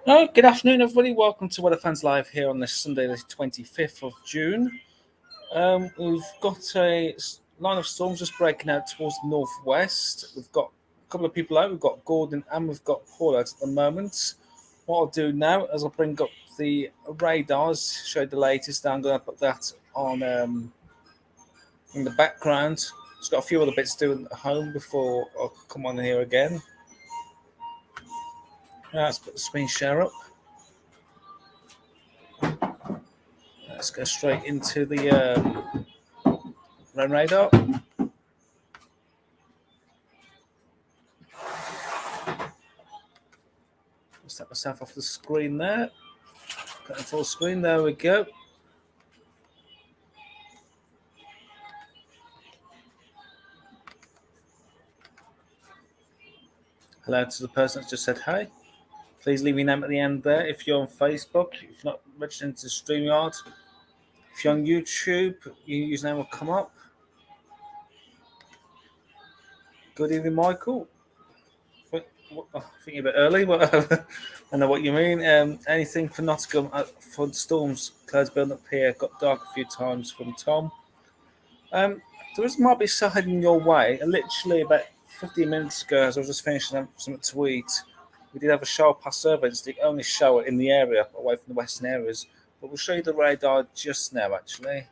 Oh, good afternoon, everybody. Welcome to Weather Fans Live here on this Sunday, the 25th of June. We've got a line of storms just breaking out towards the northwest. We've got a couple of people out. We've got Gordon and we've got Paul out at the moment. What I'll do now is I'll bring up the radars, show you the latest. I'm going to put that on in the background. Just got a few other bits to do at home before I'll come on here again. Let's put the screen share up. Let's go straight into the rain radar. Step myself off the screen there. Got the full screen. There we go. Hello to the person that just said hi. Please leave your name at the end there if you're on Facebook. If you're not registered into StreamYard. If you're on YouTube, your username will come up. Good evening, Michael. I think you're a bit early, but I know what you mean. Anything for Nottingham for the storms? Clouds building up here. Got dark a few times from Tom. Might be some heading your way. Literally about 15 minutes ago, as I was just finishing something to eat, we did have a shower pass over. It's the only shower in the area, away from the western areas. But we'll show you the radar just now, actually.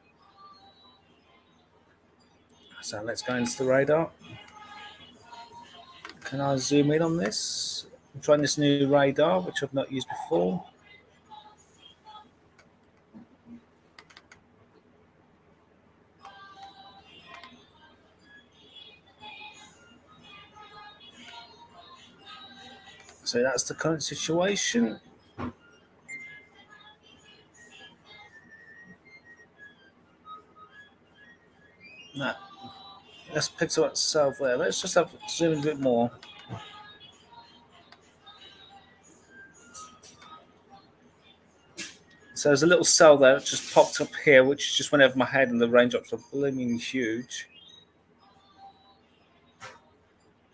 So let's go into the radar. Can I zoom in on this? I'm trying this new radar, which I've not used before. So that's the current situation. No. Let's pick up itself there. Let's just have zoom in a bit more. So there's a little cell there that just popped up here, which just went over my head, and the raindrops are blooming huge.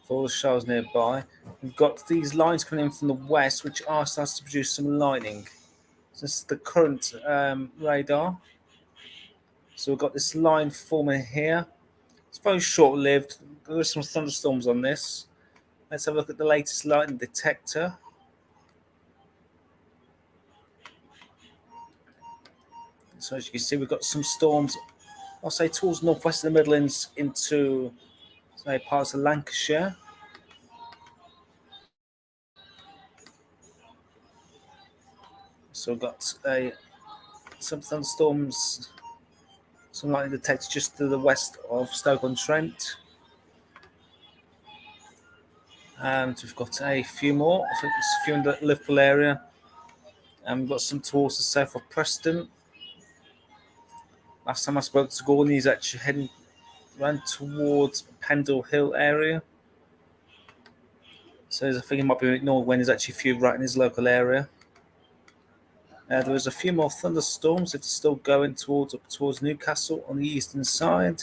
For all the showers nearby, we've got these lines coming in from the west, which are starting to produce some lightning. So this is the current radar. So we've got this line forming here. It's very short-lived. There are some thunderstorms on this. Let's have a look at the latest lightning detector. So as you can see, we've got some storms, I'll say towards northwest of the Midlands into say parts of Lancashire. So we've got some thunderstorms, some lightning detected just to the west of Stoke-on-Trent. And we've got a few more. I think there's a few in the Liverpool area. And we've got some towards the south of Preston. Last time I spoke to Gordon, he's actually heading around towards Pendle Hill area. So I think he might be ignored when there's actually a few right in his local area. There was a few more thunderstorms that are still going towards Newcastle on the eastern side.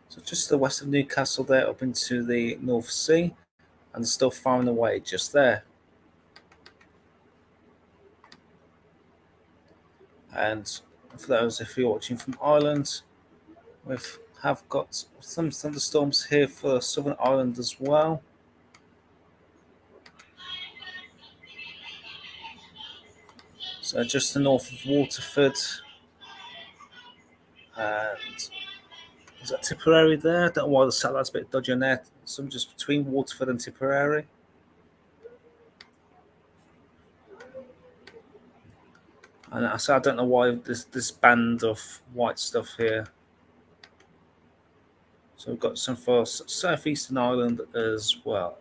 So just to the west of Newcastle there, up into the North Sea, and still far and away just there. And for those if you're watching from Ireland, we have got some thunderstorms here for Southern Ireland as well. So just the north of Waterford. And is that Tipperary there? I don't know why the satellite's a bit dodgy on there. Some just between Waterford and Tipperary. And I don't know why this band of white stuff here. So we've got some for southeastern Ireland as well.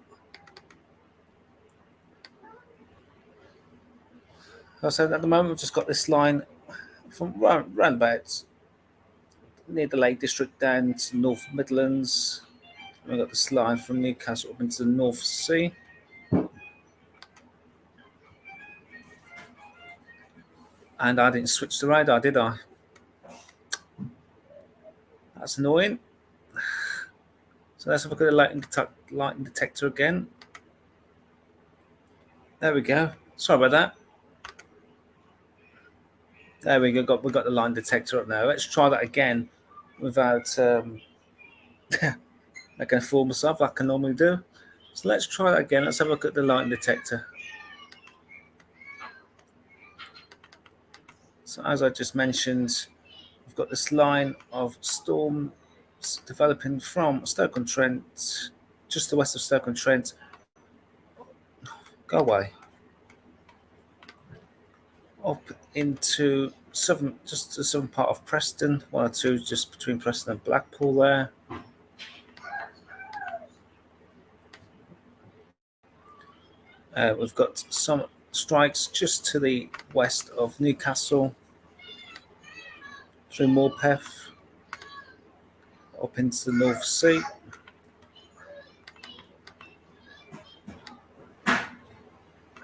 I said at the moment we've just got this line from round about near the Lake District down to North Midlands. And we've got this line from Newcastle up into the North Sea. And I didn't switch the radar, did I? That's annoying. So let's have a look at the lightning detector again. There we go. Sorry about that. There we go. We got the line detector up now. Let's try that again without making a fool of myself like I normally do. So let's try that again. Let's have a look at the line detector. So as I just mentioned, we've got this line of storm developing from Stoke-on-Trent, just to the west of Stoke-on-Trent. Go away. Up into southern, just the southern part of Preston, one or two just between Preston and Blackpool there. We've got some strikes just to the west of Newcastle, through Morpeth, up into the North Sea.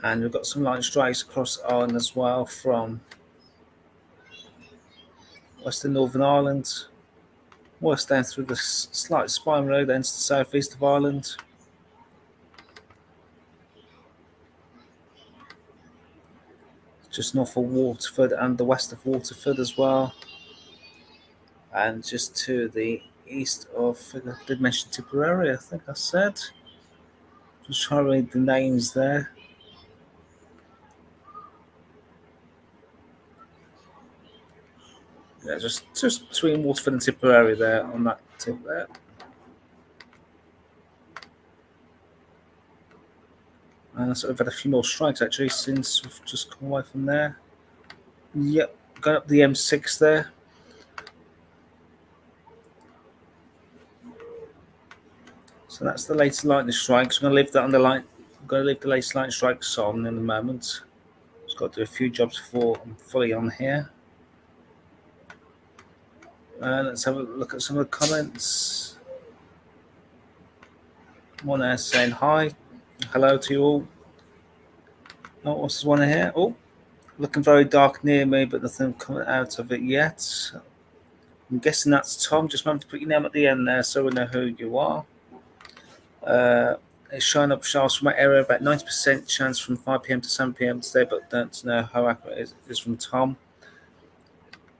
And we've got some light strikes across Ireland as well from western Northern Ireland, worse down through the slight spine road, ends to the southeast of Ireland. Just north of Waterford and the west of Waterford as well. And just to the east of, I did mention Tipperary, I think I said. Just trying to read the names there. Yeah, just between Waterford and Tipperary there on that tip there. And I sort of had a few more strikes actually since we've just come away from there. Yep, got up the M6 there. So that's the latest lightning strikes. I'm going to leave that on the light. I'm going to leave the latest lightning strikes on in a moment. Just got to do a few jobs before I'm fully on here. Let's have a look at some of the comments. One there saying hi, hello to you all. Oh, what's this one here? Oh, looking very dark near me, but nothing coming out of it yet. I'm guessing that's Tom. Just remember to put your name at the end there so we know who you are. It's showing up showers from my area, about 90% chance from 5 p.m. to 7 p.m. today, but don't know how accurate it is from Tom.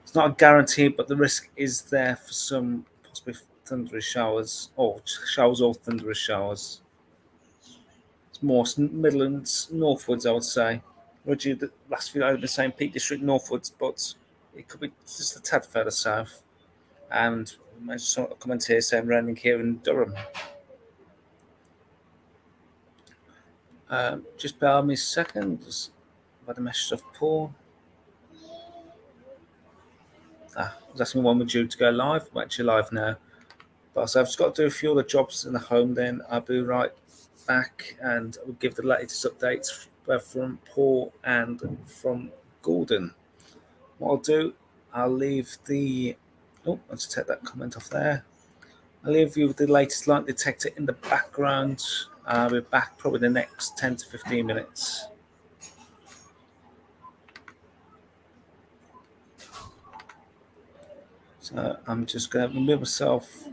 It's not a guarantee, but the risk is there for some possibly thunderous showers, or showers or thunderous showers. It's more Midlands northwards, I would say. Roger, the last few I've been saying Peak District northwards, but it could be just a tad further south. And I just saw a comment here saying raining here in Durham. Just bear with me a second. Just had a message of Paul. I was asking when we're due to go live. We're actually live now. But so I've just got to do a few other jobs in the home, then I'll be right back and I'll give the latest updates both from Paul and from Gordon. What I'll do, I'll leave the. Oh, let's take that comment off there. I'll leave you with the latest light detector in the background. I'll be back probably the next 10 to 15 minutes. So I'm just going to remove myself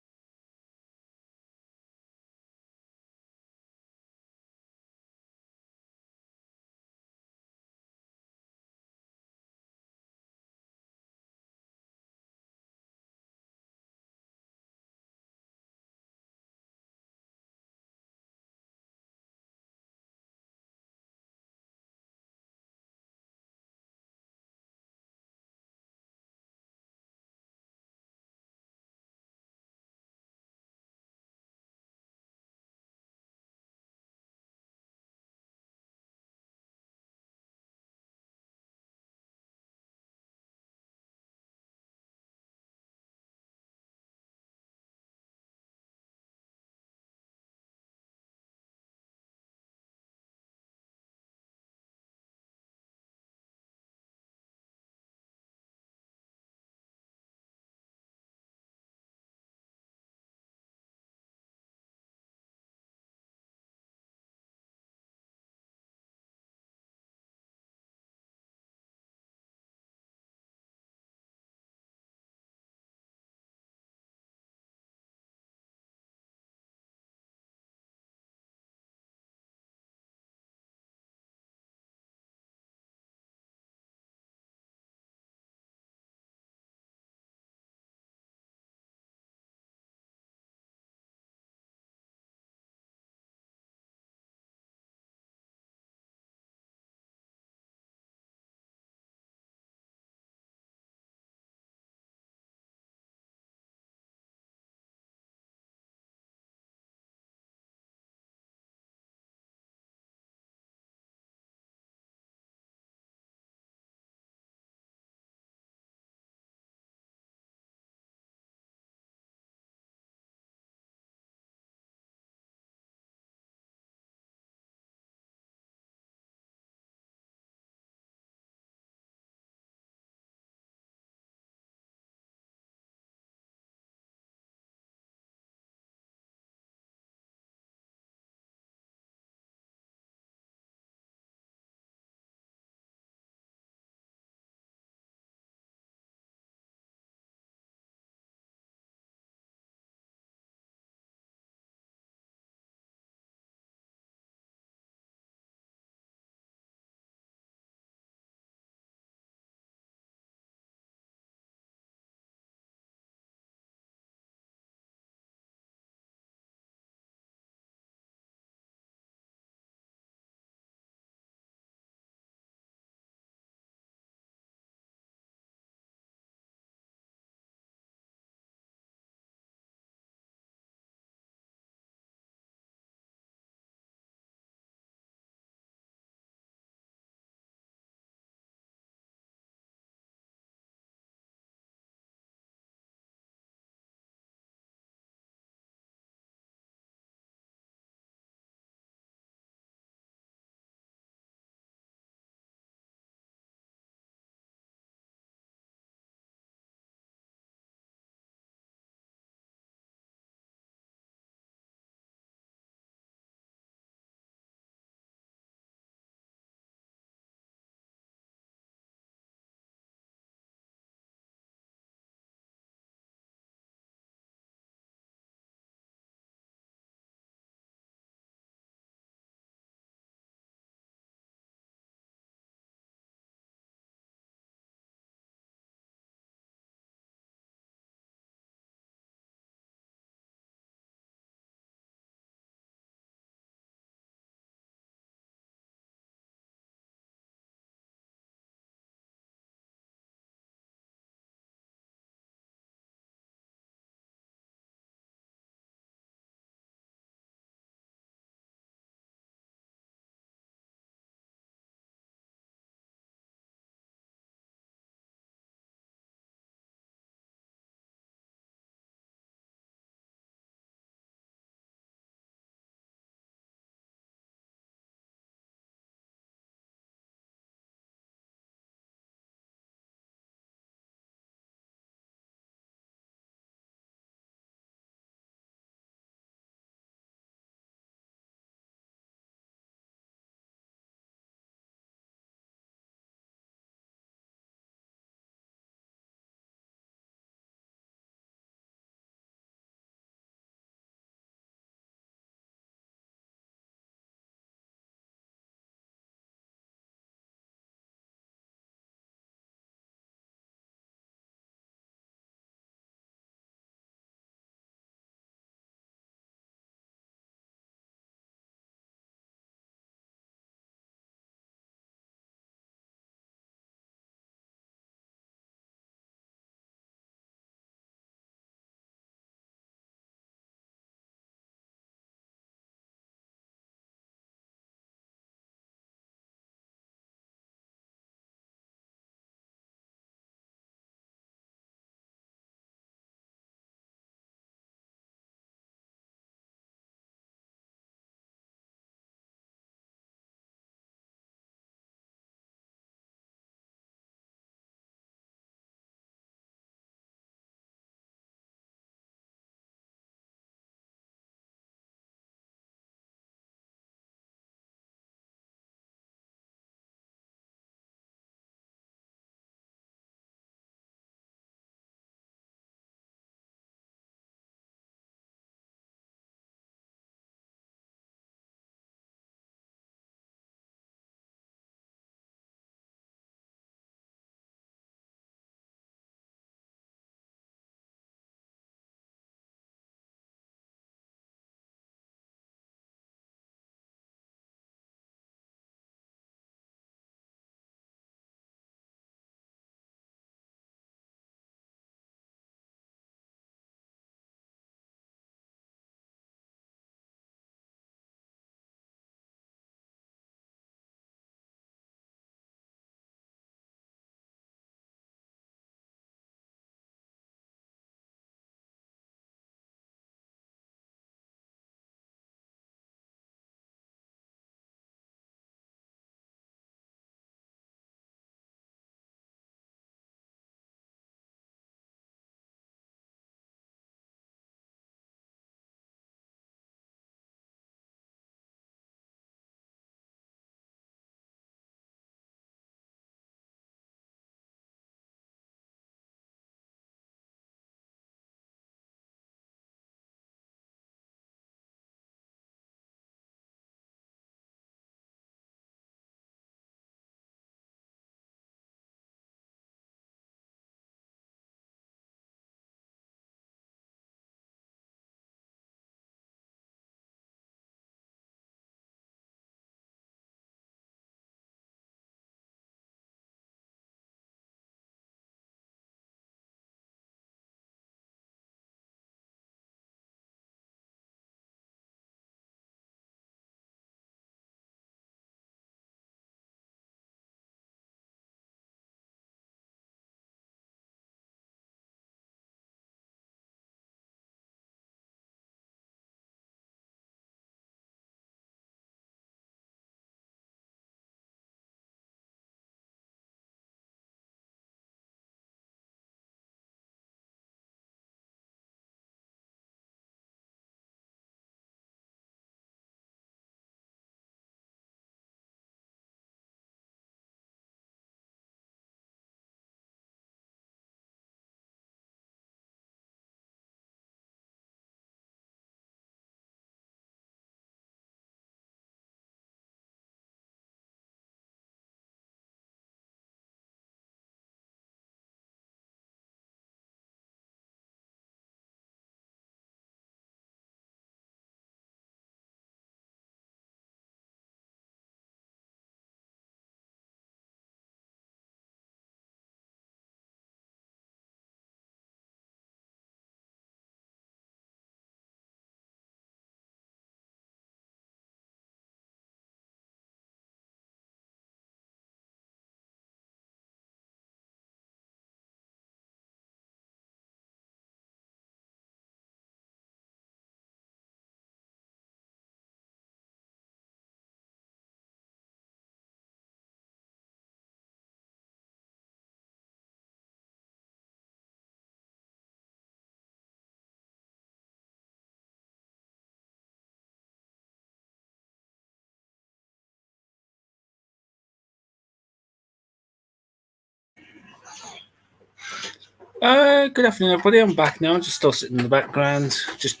Good afternoon, everybody. I'm back now. I'm just still sitting in the background, just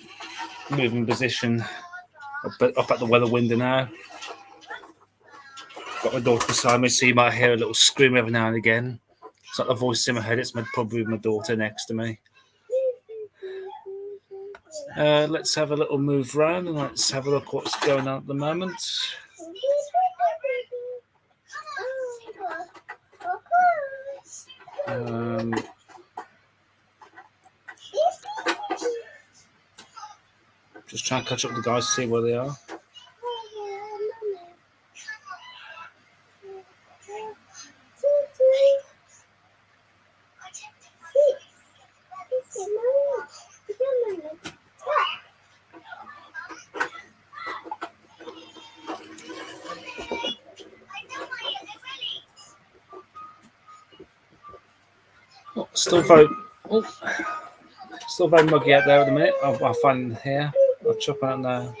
moving position up at the weather window now. Got my daughter beside me, so you might hear a little scream every now and again. It's not the voice in my head, it's probably my daughter next to me. Let's have a little move around and let's have a look what's going on at the moment. Just trying to catch up with the guys, see where they are. Oh, still very muggy out there at the minute. I'll find here. I'll chop out now.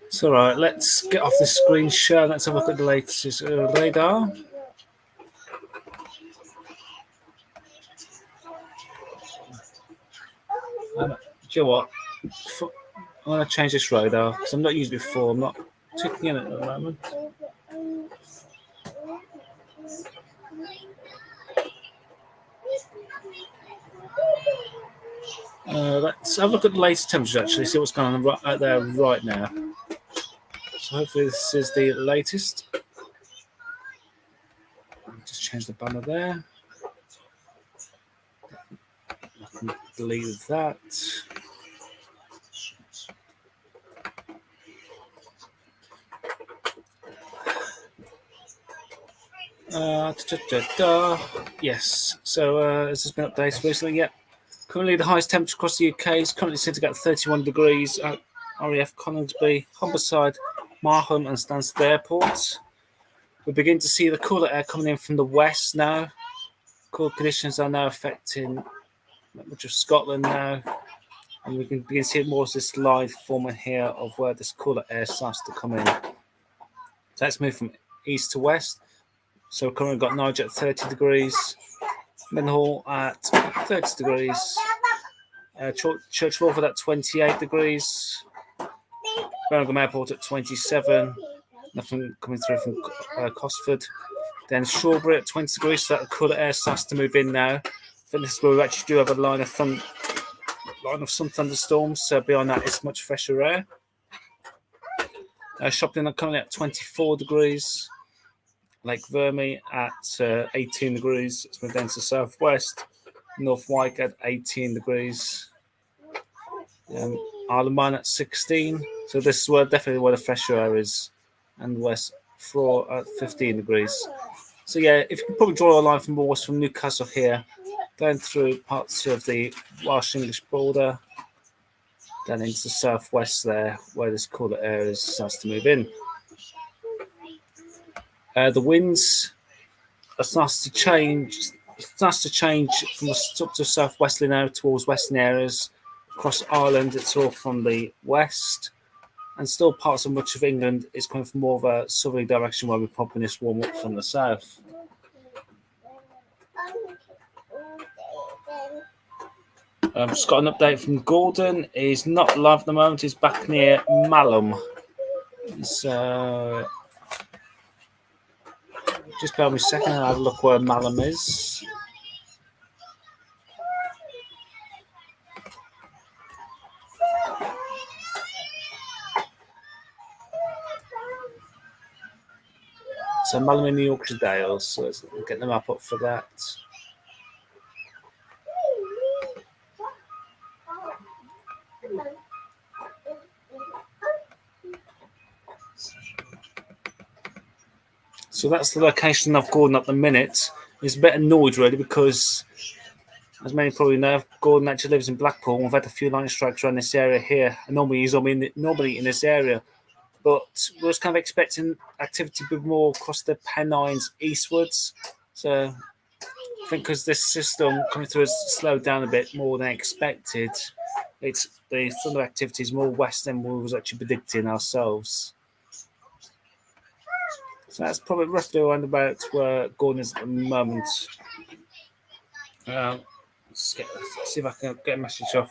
It's all right. Let's get off the screen share. Let's have a look at the latest radar. Do you know what? I'm going to change this radar because I'm not used it before. I'm not taking in it at the moment. Let's have a look at the latest temperature, actually, see what's going on out there right now. So hopefully this is the latest. I'll just change the banner there. I can delete that. Yes, so has this been updated recently? Yep. Currently, the highest temperature across the UK is currently sitting at 31 degrees at RAF Coningsby, Humberside, Marham, and Stansted airports. We begin to see the cooler air coming in from the west now. Cool conditions are now affecting much of Scotland now, and we can begin to see more of this line forming here of where this cooler air starts to come in. So let's move from east to west. So we've currently got Norwich at 30 degrees, Middlehall at 30 degrees, Church Lawford at 28 degrees, Birmingham Airport at 27, nothing coming through from Cosford. Then Shawbury at 20 degrees, so that cooler air starts to move in now. I think this is where we actually do have a line of some thunderstorms, so beyond that it's much fresher air. Shopton are currently at 24 degrees, Lake Vermy at 18 degrees, it's moved down to the southwest, North Wyke at 18 degrees, Isle of Man at 16, so this is definitely where the fresher air is, and West Floor at 15 degrees. So yeah, if you can probably draw a line from Newcastle here, down through parts of the Welsh-English border, then into the southwest there, where this cooler air starts to move in. The winds are starting to change. Starts to change from up to southwesterly now towards western areas. Across Ireland, it's all from the west, and still parts of much of England is coming from more of a southerly direction where we're popping this warm up from the south. Just got an update from Gordon. He's not live at the moment. He's back near Malham. So just bear with me a second. I'll have a look where Malham is. So Malham in the Yorkshire Dales. So let's get the map up for that. So that's the location of Gordon at the minute. He's a bit annoyed really because, as many probably know, Gordon actually lives in Blackpool. We've had a few lightning strikes around this area here. And normally he's normally in this area. But we was kind of expecting activity to be more across the Pennines eastwards. So I think because this system coming through has slowed down a bit more than expected, it's the thunder activity is more west than we was actually predicting ourselves. So that's probably roughly around about where Gordon is at the moment. Let's see if I can get a message off.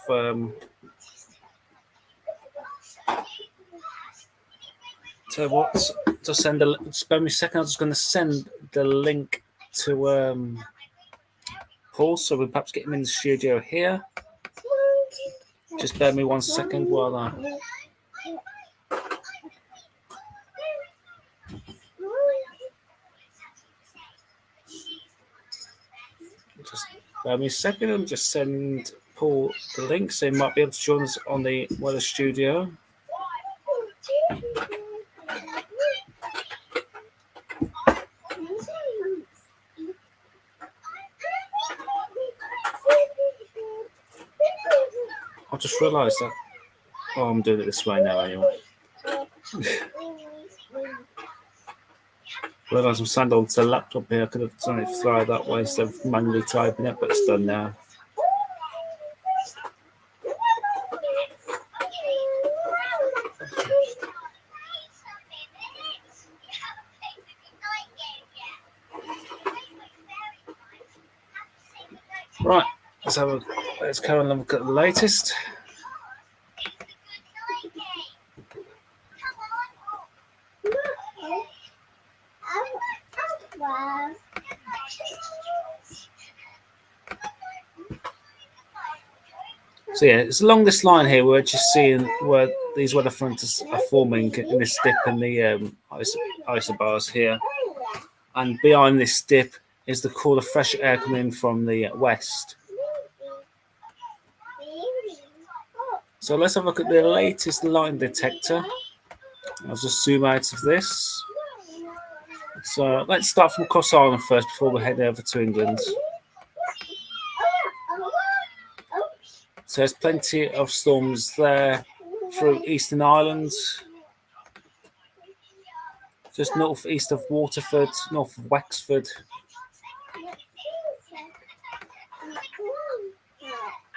So what? To send a. Spare me a second. I'm just going to send the link to Paul, so we'll perhaps get him in the studio here. Just bear me 1 second while I. Just bear me a second and just send Paul the link, so he might be able to join us on the weather studio. I just realised that. Oh, I'm doing it this way now anyway. Realised I'm signed on to the laptop here. I could have done it through that way instead of manually typing it, but it's done now. Right, let's carry on and look at the latest. So yeah, it's along this line here we're just seeing where these weather fronts are forming in this dip in the isobars here, and behind this dip is the cooler, fresh air coming in from the west. So let's have a look at the latest line detector. I'll just zoom out of this. So let's start from Cross Island first before we head over to England. So there's plenty of storms there through Eastern Ireland, just northeast of Waterford, north of Wexford.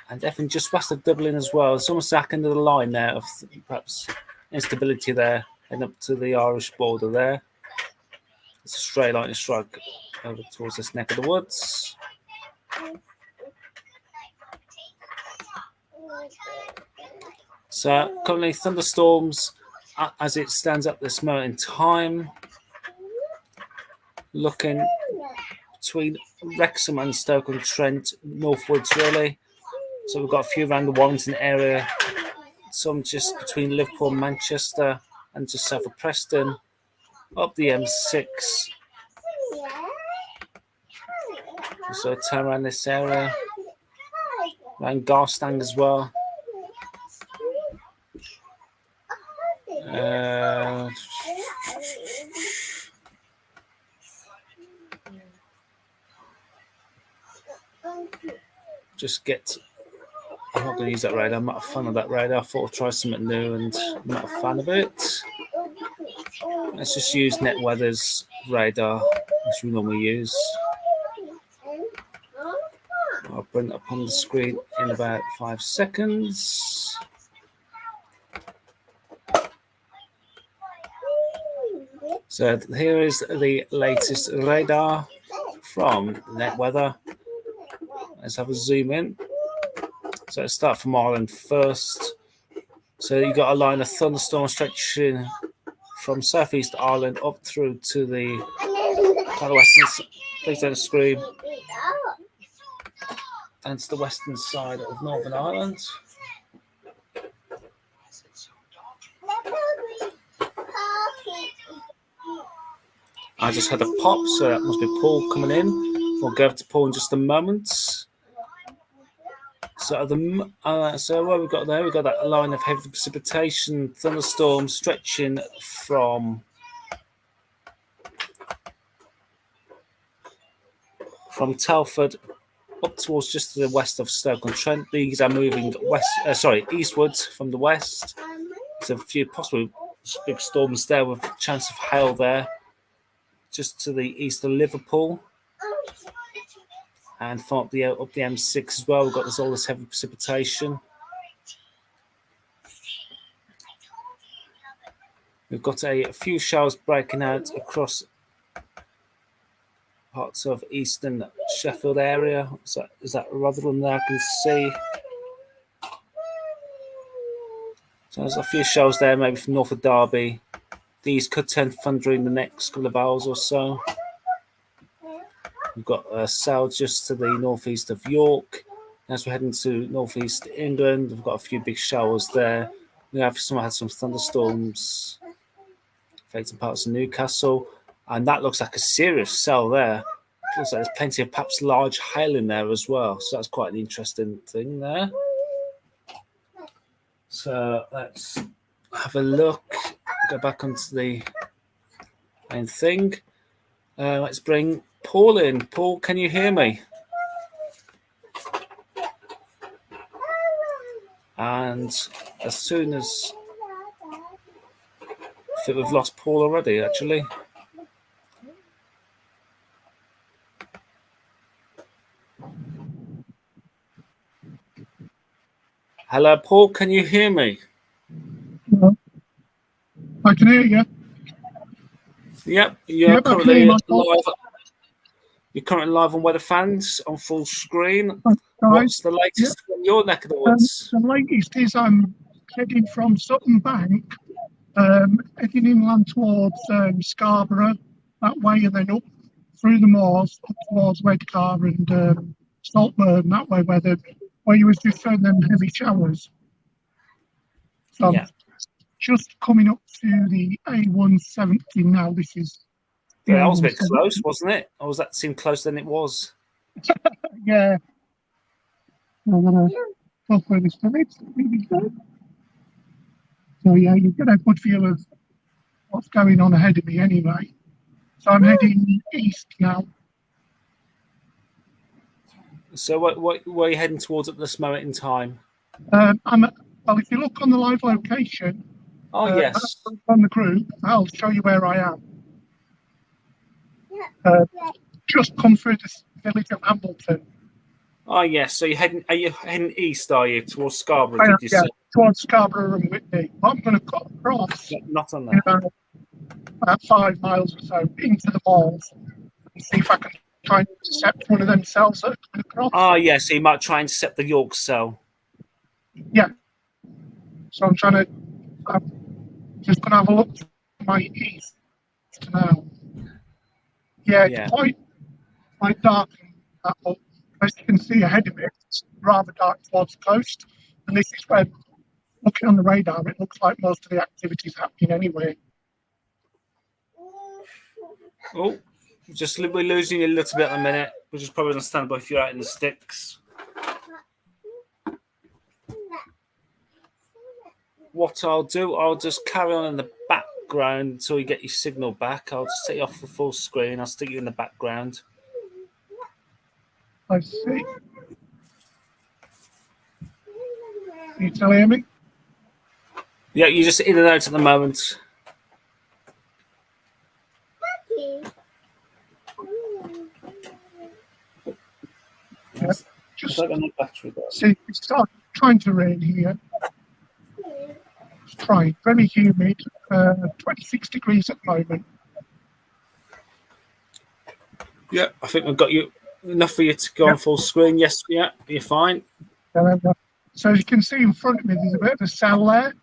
And definitely just west of Dublin as well. It's almost back into the line there of perhaps instability there, and up to the Irish border there. It's a straight line to strike over towards this neck of the woods. So currently thunderstorms as it stands at this moment in time, looking between Wrexham and Stoke-on-Trent northwards really. So we've got a few around the Warrington area, some just between Liverpool and Manchester, and just south of Preston, up the M6. So turn around this area, around Garstang as well. I'm not going to use that radar. I'm not a fan of that radar. I thought I'd try something new and I'm not a fan of it. Let's just use NetWeather's radar, which we normally use. I'll bring it up on the screen in about 5 seconds. So here is the latest radar from NetWeather. Let's have a zoom in. So let's start from Ireland first. So you've got a line of thunderstorm stretching from southeast Ireland up through to the kind of western. Please don't scream. And it's the western side of Northern Ireland. I just had a pop, so that must be Paul coming in. We'll go to Paul in just a moment. So what we've got there, we've got that line of heavy precipitation, thunderstorms stretching from Telford up towards just to the west of Stoke-on-Trent. These are moving eastwards from the west. There's a few possible big storms there with a chance of hail there, just to the east of Liverpool. And from up the M6 as well, we've got all this heavy precipitation. We've got a few showers breaking out across parts of eastern Sheffield area. Is that Rotherham there? I can see. So there's a few shows there, maybe from north of Derby. These could turn thunder in the next couple of hours or so. We've got Sale just to the northeast of York. As we're heading to northeast England, we've got a few big showers there. We have had some thunderstorms affecting parts of Newcastle, and that looks like a serious cell there. It looks like there's plenty of perhaps large hail in there as well, so that's quite an interesting thing there. So let's have a look. Go back onto the main thing. Let's bring Paul in. Paul, can you hear me? And as soon as I think we've lost Paul already, actually. Hello, Paul. Can you hear me? I can hear you. Yep, you're currently live. You're currently live on Weather Fans on full screen. What's the latest from your neck of the woods? The latest is I'm heading from Sutton Bank, heading inland towards Scarborough that way, and then up through the moors up towards Redcar and Saltburn that way, where you was just showing them heavy showers. So I'm just coming up to the A170 now. This is that was a bit close, wasn't it? Or was that seem closer than it was? Yeah. I'm gonna talk where this village. So yeah, you get a good feel of what's going on ahead of me anyway. So I'm heading east now. So what are you heading towards at this moment in time? Well, if you look on the live location, yes, on the group, I'll show you where I am. Just come through the village of Hambleton. Oh yes, so are you heading east? Are you towards Scarborough? Yeah, towards Scarborough and Whitney. I'm going to cut across. Not on that. About 5 miles or so into the malls and see if I can try and intercept one of them cells that are coming across. Oh yeah, so you might try and intercept the York cell. Yeah. So I'm just going to have a look to my east now. Yeah, it's quite dark. But as you can see ahead of it, it's rather dark towards the coast. And this is where, looking on the radar, it looks like most of the activity is happening anyway. Oh, we're losing you a little bit at the minute, which is probably understandable if you're out in the sticks. What I'll do, I'll just carry on in the background until you get your signal back. I'll just take you off the full screen. I'll stick you in the background. I see. Can you still hear me? Yeah, you're just in and out at the moment. Yeah, just see, it's trying to rain here. It's trying. Very humid. 26 degrees at the moment. Yeah, I think we've got you enough for you to go on full screen. Yes, yeah, you're fine. So as you can see in front of me, there's a bit of a cell there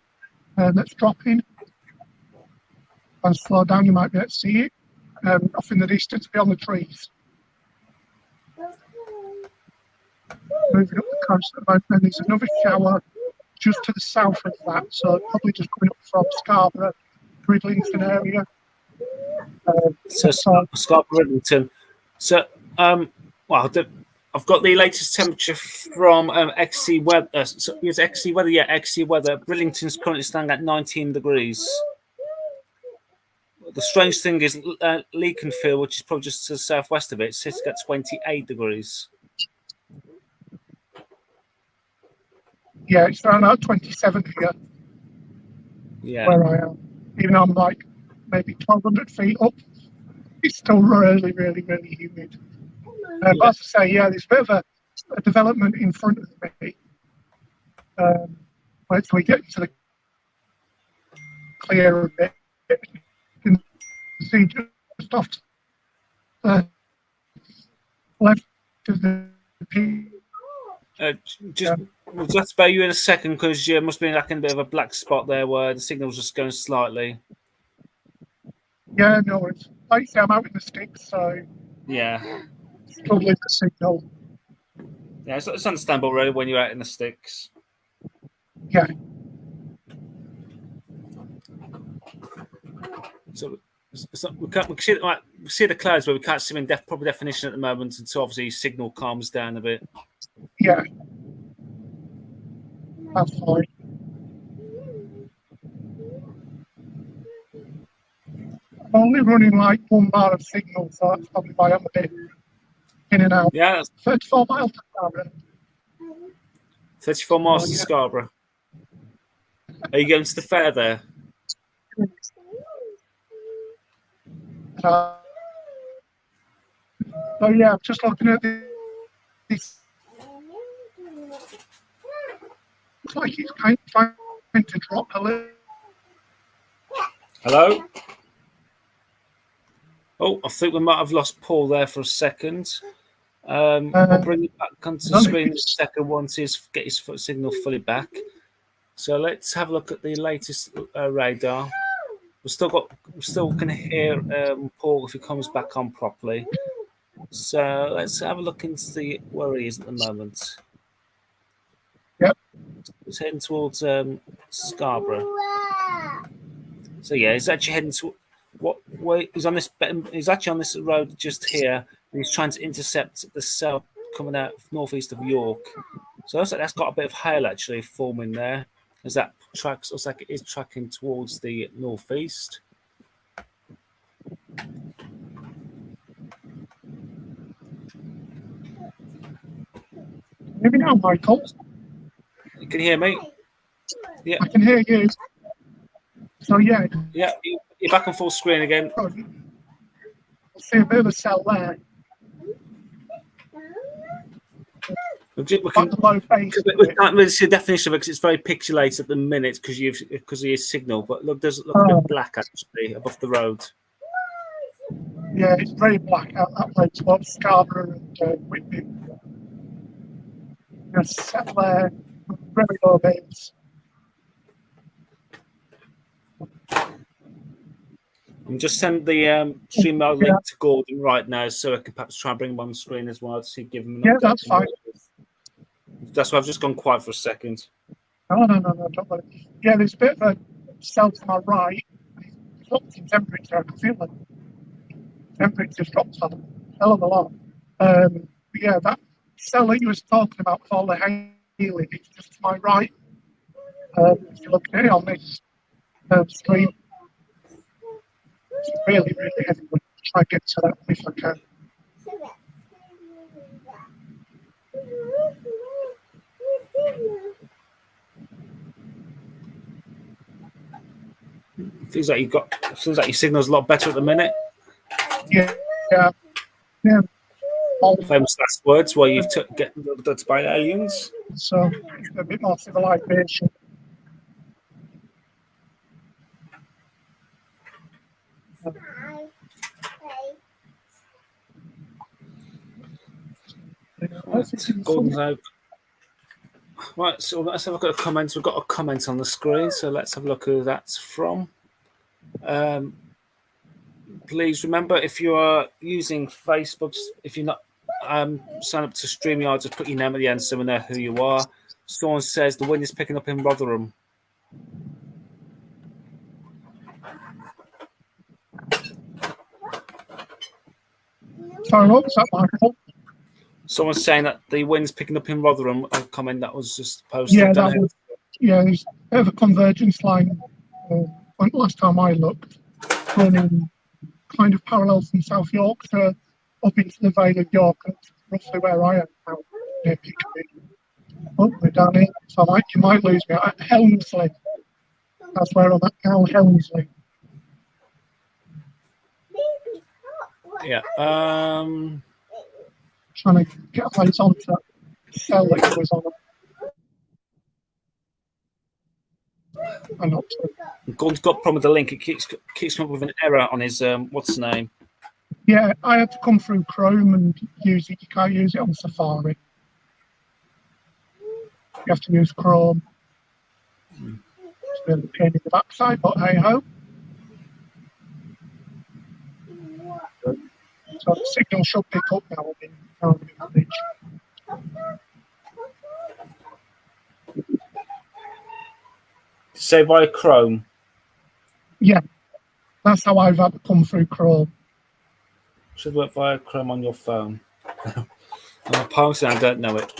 that's dropping. If I slow down, you might be able to see it. Off in the distance, beyond the trees. Moving up the coast at the moment, and there's another shower just to the south of that, so probably just coming up from Scarborough, Bridlington area. So Scarborough, Bridlington. So, I've got the latest temperature from XC Weather. So it's XC Weather, yeah, XC Weather. Bridlington's currently standing at 19 degrees. The strange thing is Leakenfield, which is probably just to the southwest of it, sits at 28 degrees. Yeah, it's around about 27 here. Yeah. Where I am. Even though I'm like maybe 1,200 feet up, it's still really, really, really humid. But as I say, yeah, there's a bit of a development in front of me. Once we get into the clear a bit, you can see just off the left of the peak. We'll just spare you in a second because you must be like in a bit of a black spot there where the signal's just going slightly. Yeah, no, it's like I say, I'm out in the sticks, so Yeah. struggling with the signal. Yeah, it's understandable really when you're out in the sticks. Yeah. So we can see the clouds, but we can't see them in proper definition at the moment until obviously signal calms down a bit. Yeah. That's fine. I'm only running like 1 bar of signal, so that's probably why I'm a bit in and out. Yeah, 34 miles an hour. 34 miles to Scarborough. Are you going to the fair there? So yeah, I'm just looking at this. Looks like it's kind of trying to drop a little. Hello? Oh, I think we might have lost Paul there for a second. We'll bring it back onto the screen in a second once he get his signal fully back. So let's have a look at the latest radar. We still can hear Paul if he comes back on properly. So let's have a look and see where he is at the moment. Yep. He's heading towards Scarborough. So yeah, he's actually heading to he's on this. He's actually on this road just here. He's trying to intercept the south coming out northeast of York. So that's got a bit of hail actually forming there. As that tracks, looks like it is tracking towards the northeast. Maybe now, Michael. You can hear me? Yeah. I can hear you. So yeah. Yeah, you're back on full screen again. I'll see a bit of a cell there. We can't really see the definition of it because it's very pixelated at the minute because of your signal. But look, does it look a bit black actually above the road? Yeah, it's very black out that way towards Scarborough and Whitby. Just set there, very low base. I'm just send the StreamYard link to Gordon right now, so I can perhaps try and bring him on the screen as well to give him an update. That's fine. That's why I've just gone quiet for a second. No, don't worry. Yeah, there's a bit of a cell to my right. It's dropped in temperature. I can feel the temperature's dropped a hell of a lot. But yeah, that cell that you was talking about with all the hailing, it's just to my right. If you're looking at it on this screen, it's really, really heavy. We'll try and get to that if I can. Feels like your signal's a lot better at the minute. Yeah. Famous last words where you've get looked by aliens. So a bit more civilization. Gordon's out. Right, so let's have a look at the comments. We've got a comment on the screen, so let's have a look who that's from. Please remember, if you are using Facebook, if you're not sign up to StreamYard, just put your name at the end so we know who you are. Someone says the wind is picking up in Rotherham. Sorry, what was that, Michael? Someone's saying that the wind's picking up in Rotherham. A comment that was just posted. Yeah, there's a bit of a convergence line. Last time I looked, running kind of parallel from South Yorkshire up into the Vale of York. That's roughly where I am now, near Piccadilly. Oh, we're down here, so you might lose me at Helmsley. That's where I'm at now, Helmsley. Yeah. Trying to get eyes onto that cell that he was on. I'm not sure. Gordon's got a problem with the link. It keeps coming up with an error on his what's his name? Yeah, I had to come through Chrome and use it. You can't use it on Safari. You have to use Chrome. It's really a pain in the backside, but hey ho. So the signal should pick up now. I'm in village. Say via Chrome. Yeah, that's how I've had to come through Chrome. Should work via Chrome on your phone. I'm posting. I don't know it.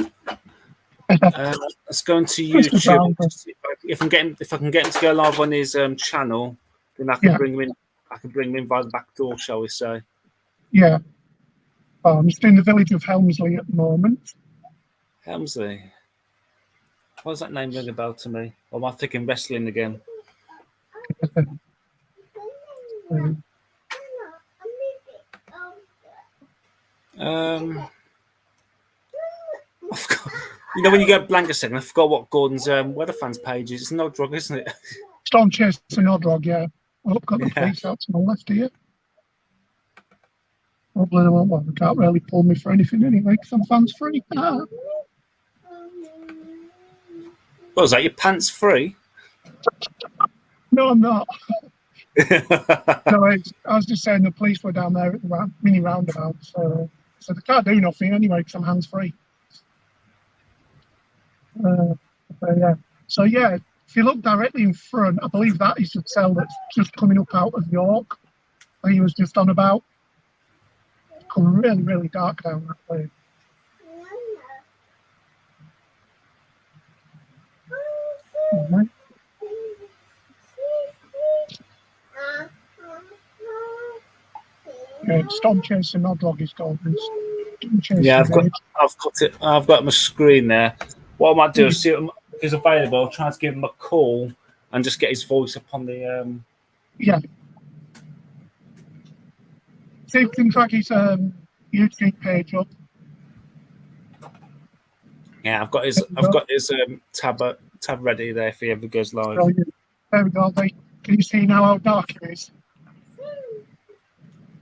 Let's go into Just a YouTube. browser. If I can get him to go live on his channel, then I can Yeah. bring him in. I can bring him in via the back door, shall we say? Yeah. I'm just in the village of Helmsley at the moment. Helmsley. Why does that name ring a bell to me? Or am I thinking wrestling again? I forgot, when you go blank a second, I forgot what Gordon's weather fans page is. It's no drug, isn't it? Storm Chase and Nodrog, yeah. Oh, got the police out to my left here. Probably they can't really pull me for anything anyway, because I'm fans free. What was that? Your pants free? No, I'm not. No, I was just saying the police were down there at the mini roundabout, so they can't do nothing anyway because I'm hands free. Yeah. So yeah, if you look directly in front, I believe that is the cell that's just coming up out of York, where he was just on about. It's come really, really dark down that way. Mm-hmm. Yeah, Storm Chaser Nodrog is called. Yeah, I've got it. I've got my screen there. What I might do is see if he's available. Try to give him a call and just get his voice up on the. Yeah. See if we can track his YouTube page up. Yeah, I've got his tab ready there if he ever goes live. Brilliant. There we go. Can you see now how dark it is?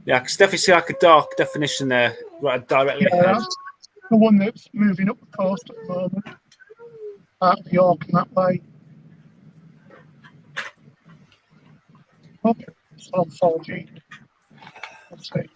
Yeah, I can definitely see like a dark definition there, right directly ahead. That's the one that's moving up the coast at the moment, out of York and that way. Okay, it's on 4G. Let's see.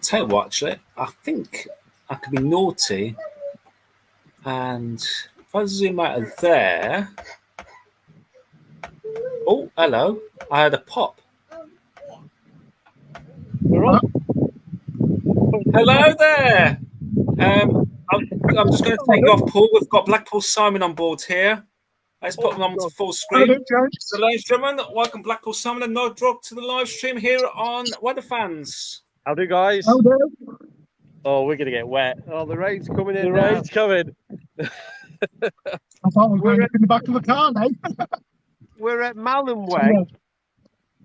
Tell you what, actually, I think I could be naughty, and if I zoom out of there. Oh, hello! I had a pop. Hello there. I'm just going to take you off, Paul. We've got Blackpool Simon on board here. Let's put them on to full screen. So, ladies and gentlemen, welcome Blackpool Simon and Nodrog to the live stream here on Weather Fans. Howdy, guys. Howdy. Oh, we're going to get wet. Oh, the rain's coming in. The rain's coming. I thought we were going in the back of the car now. We're at Malham Way,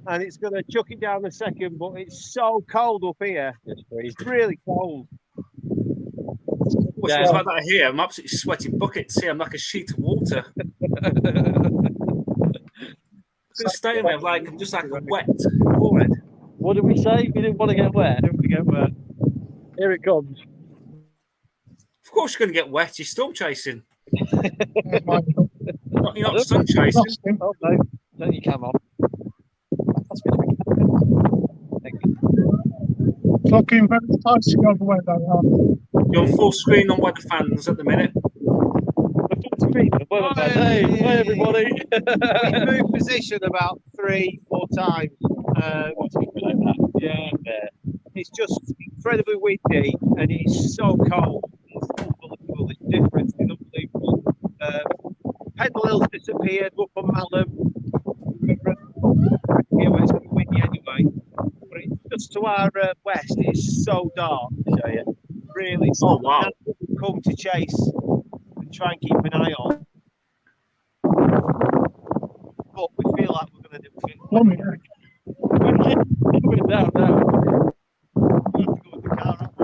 and it's going to chuck it down a second, but it's so cold up here. It's really cold. Well, it's like that here. I'm absolutely sweating buckets here. I'm like a sheet of water. Just stay there, I'm just like a wet forehead. What did we say? We didn't want to get wet. Don't want to get wet. Here it comes. Of course, you're going to get wet. You're storm chasing. You're not sun chasing. Oh, no. Don't you come on. Looking very spicy over where they are. You're on full screen on Weather Fans at the minute. Hey, everybody. We moved position about 3-4 times. Yeah. It's just incredibly windy and it's so cold. It's unbelievable. It's different. It's unbelievable. Pendle Hill's disappeared. Up on Malham. Yeah, well, it's going to be windy anyway. But it's just to our west. It's so dark. Really. Oh, wow. Come to chase and try and keep an eye on. But we feel like we're going to do it. Lummy. Coming down now.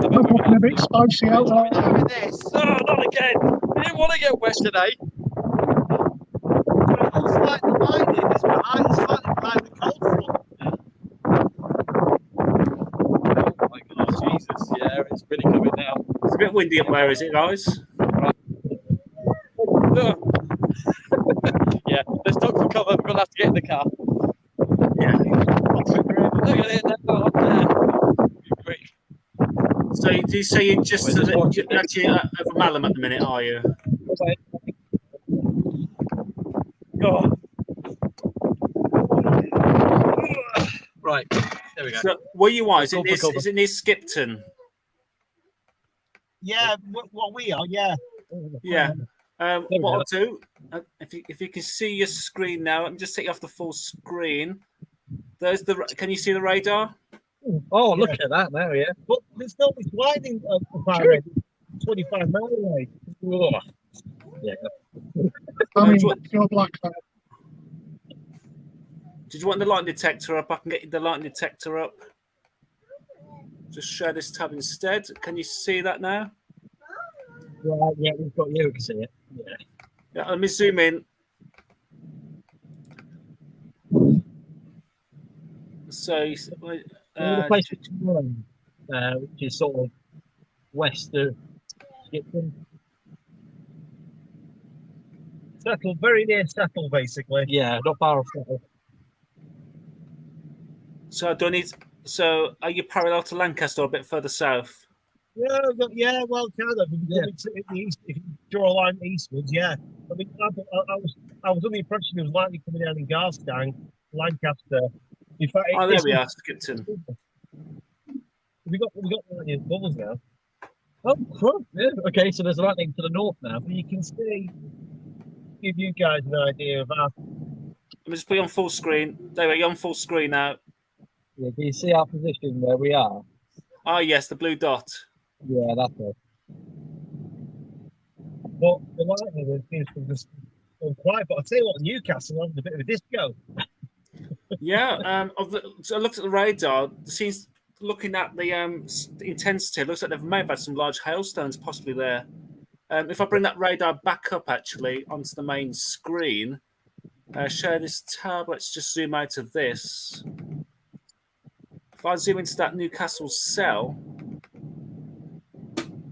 I'm looking a bit spicy out there. Having this. Oh, not again. You didn't want to get wet today. It's like the lightning is behind, it's slightly behind the cold front. Oh my God, Jesus. Yeah, it's really coming now. It's a bit windy up there, is it, guys? Yeah, let's talk for cover. We're going to have to get in the car. Yeah. Look at it now. Up there. Quick. So do you say you're just We're just watching you're actually over Malham at the minute, are you? Go. Right, there we go. So where you are? Is Go it for cover. near Skipton? Yeah, what we are, yeah. Yeah. There we What go. I'll do, if you can see your screen now, let me just take you off the full screen. There's the. Can you see the radar? Oh, look at that now, yeah. But there's no, it's lightning about 25 miles away. Whoa. Yeah. I mean, do you- you're black there. Did you want the lightning detector up? I can get the lightning detector up. Just share this tab instead. Can you see that now? Right, yeah, we've got you, we can see it. Yeah. Yeah, let me zoom in. So, The place which is sort of west of Skipton. Settle, very near Settle, basically. Yeah, not far off Settle. so do I need? So, are you parallel to Lancaster or a bit further south? Yeah, well, kind of. Yeah. If you draw a line eastwards, yeah. I mean, I was under the impression it was likely coming down in Garstang, Lancaster. In fact, Oh, there we are, Skipton. we got lightning bubbles now. Oh, cool. Yeah. Okay, so there's lightning to the north now. You can see, give you guys an idea of our. Let me just put you on full screen. There we are, you're on full screen now. Yeah, do you see our position where we are? Oh, yes, the blue dot. Yeah, that's it. But the lightning seems to just gone quiet. But I'll tell you what, Newcastle having a bit of a disco. Yeah, so I looked at the radar. Seems looking at the intensity, it looks like they may have had some large hailstones possibly there. If I bring that radar back up actually onto the main screen, share this tab. Let's just zoom out of this. If I zoom into that Newcastle cell,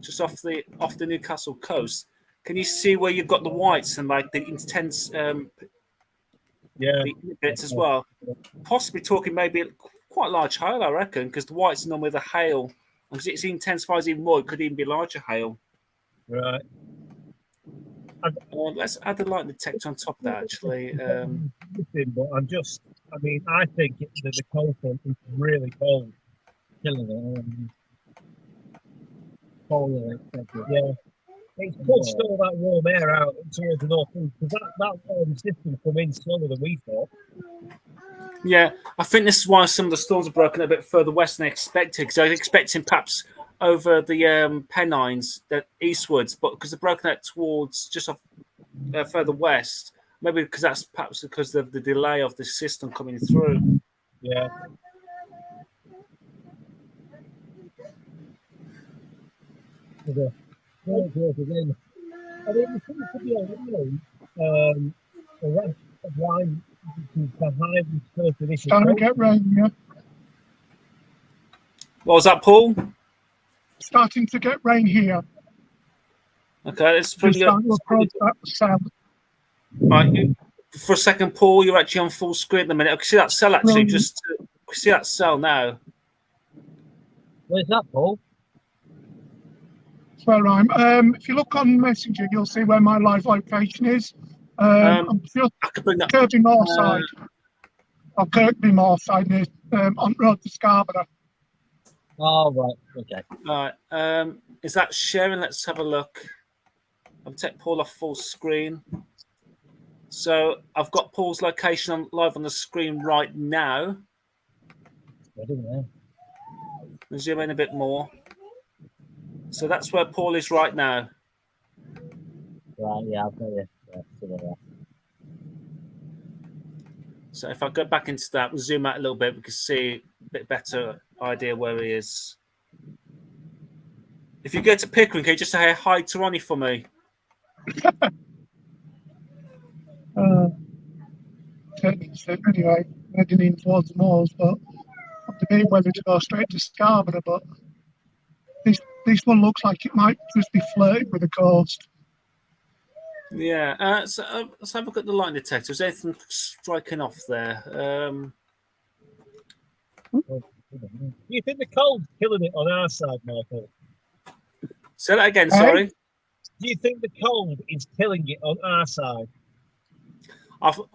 just off the Newcastle coast, can you see where you've got the whites and like the intense Yeah. the bits as well? Possibly talking maybe quite large hail, I reckon, because the whites normally the hail, because it intensifies even more. It could even be larger hail. Right. Let's add the light detector on top of that. Actually, But I mean, I think that the cold front is really cold. Killing it. Yeah. It's pushed all that warm air out towards the northeast because that system come in slower than we thought. yeah, I think this is why some of the storms are broken a bit further west than expected. Because I was expecting perhaps over the Pennines, that eastwards, but because they're broken out towards just off further west, maybe because that's perhaps because of the delay of the system coming through. Yeah. I mean, it seems to be The rest of line behind this first initial. Starting to get rain, yeah. What was that, Paul? Starting to get rain here. Okay, let's We're bring you starting to approach that south. right. For a second, Paul, you're actually on full screen at the minute. I can see that cell actually. Right. Just see that cell now. where's that, Paul? That's where I'm. If you look on Messenger, you'll see where my live location is. I'm just I could bring that. Kirby Moorside. Or Kirkby Moorside near on road to Scarborough. Oh, right. Okay. All right. Is that sharing? Let's have a look. I'll take Paul off full screen. So I've got Paul's location live on the screen right now. I don't know. I'll zoom in a bit more. So that's where Paul is right now. Right, yeah, I'll tell you. Yeah, so there we are. So if I go back into that, we'll zoom out a little bit, we can see a bit better idea where he is. If you go to Pickering, can you just say hi to Ronnie for me? Anyway, heading in towards the moors, but I'm debating whether to go straight to Scarborough, but this one looks like it might just be flirting with the coast. Yeah, so let's have a look at the line detector. Is anything striking off there? Do you think the cold's killing it on our side, Michael? Say that again, sorry. Do you think the cold is killing it on our side?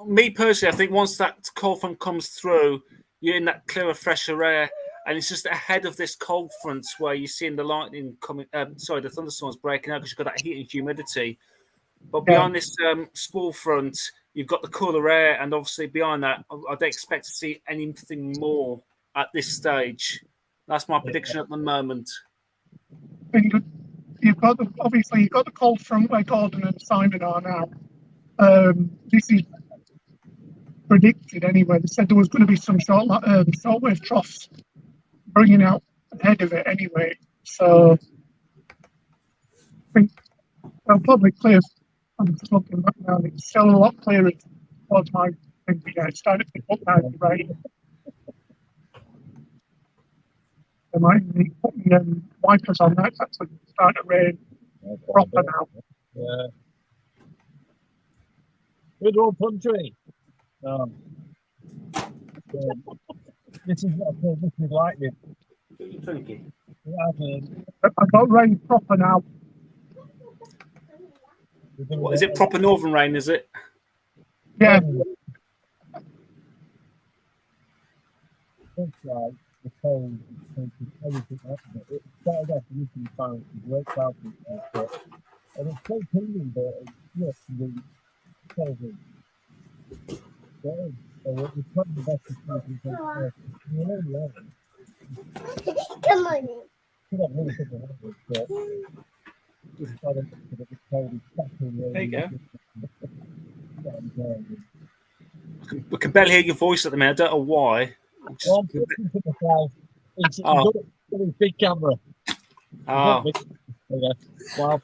Me personally, I think once that cold front comes through, you're in that clearer, fresher air, and it's just ahead of this cold front where you're seeing the lightning coming. The thunderstorms breaking out because you've got that heat and humidity. But beyond this squall front, you've got the cooler air, and obviously behind that, I don't expect to see anything more at this stage. That's my prediction at the moment. You've got the cold front where Gordon and Simon are now. This is predicted anyway. They said there was going to be some shortwave troughs bringing out ahead of it anyway. So I think they'll probably clear. I'm just looking back now. It's still a lot clearer towards my thing. But yeah, it's starting to pick up now. The rain. They might be putting wipers on that. It's actually starting to rain proper now. Yeah. Good old country. This is what I call this is lightning. I got rain proper now. What, is it proper northern rain, is it? Yeah. Looks like the cold is taking everything up. It started off looking fine, great cloud, and it's so clean, but it's just the cold. So it's probably the best to see if Come on. There you go. We can barely hear your voice at the minute. I don't know why. It's a big camera. Oh. Wow.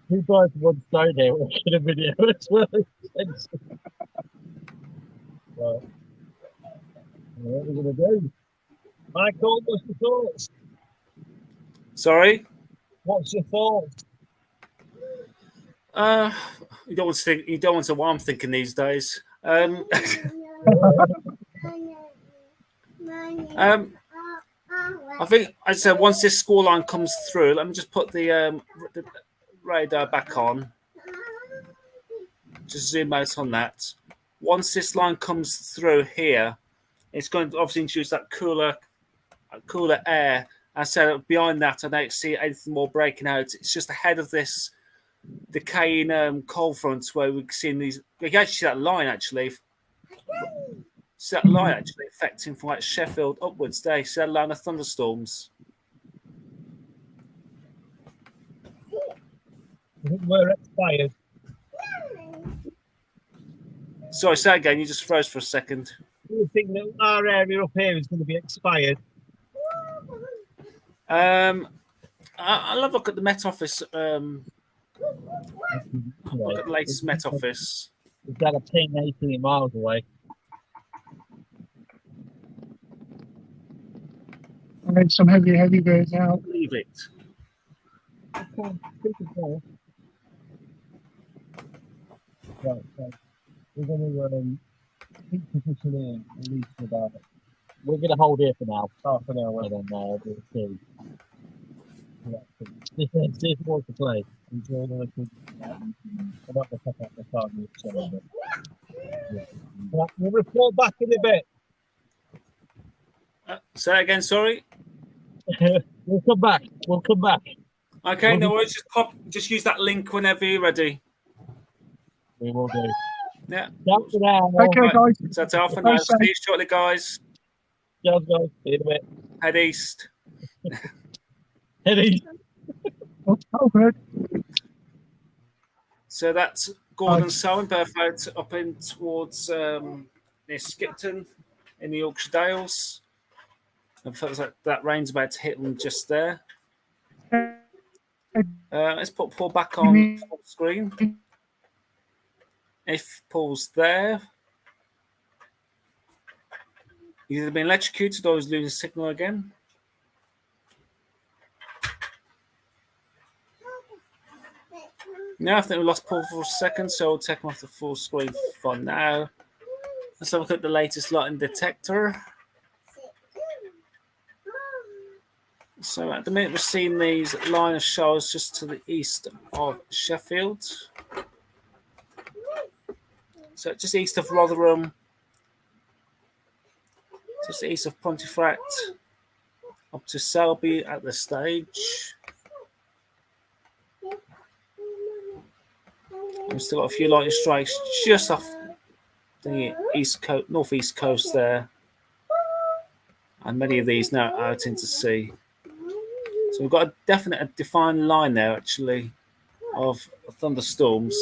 Two guys one stone here watching a video. It's really expensive. Right. What are we going to do? Michael, what's your thoughts? Sorry? What's your thoughts? You don't want to think. You don't want to. What I'm thinking these days. I think I said once this score line comes through. Let me just put the radar back on. Just zoom out on that. Once this line comes through here, it's going to obviously introduce that cooler air. And so behind that, I don't see anything more breaking out. It's just ahead of this decaying cold fronts where we're seeing these. You can actually see that line actually. See that line actually affecting from like Sheffield upwards. There, see that line of thunderstorms. I think we're expired. Sorry, say again. You just froze for a second. Do you think that our area up here is going to be expired? I'll have a look at the Met Office. Look at the latest Met Office. We've got a ping 18 miles away. I need some heavy rain now. Leave it. Right, so we're going to keep positioning at least about. We're going to hold here for now, half an hour, and then we'll see. See if it wants to play. Enjoy the rest of I'm not going to pick up the time. We'll report back in a bit. Say that again. Sorry. We'll come back. Okay, no worries. Just use that link whenever you're ready. We will do. Yeah. Okay, guys. So that's half an hour. See you shortly, guys. Yeah, guys. See you in a bit. Head east. Head east. Oh, good. So that's Gordon Sowen, both out up in towards near Skipton in the Yorkshire Dales. It feels like that rain's about to hit them just there. Let's put Paul back on full screen. If Paul's there, he's either been electrocuted or he's losing signal again. No, I think we lost Paul for a second, so we'll take him off the full screen for now. Let's have a look at the latest lightning detector. So at the minute we're seeing these line of showers just to the east of Sheffield. So just east of Rotherham, just east of Pontefract, up to Selby at the stage. We've still got a few lightning strikes just off the east coast, northeast coast there, and many of these now out into sea. So we've got a definite, defined line there actually of thunderstorms.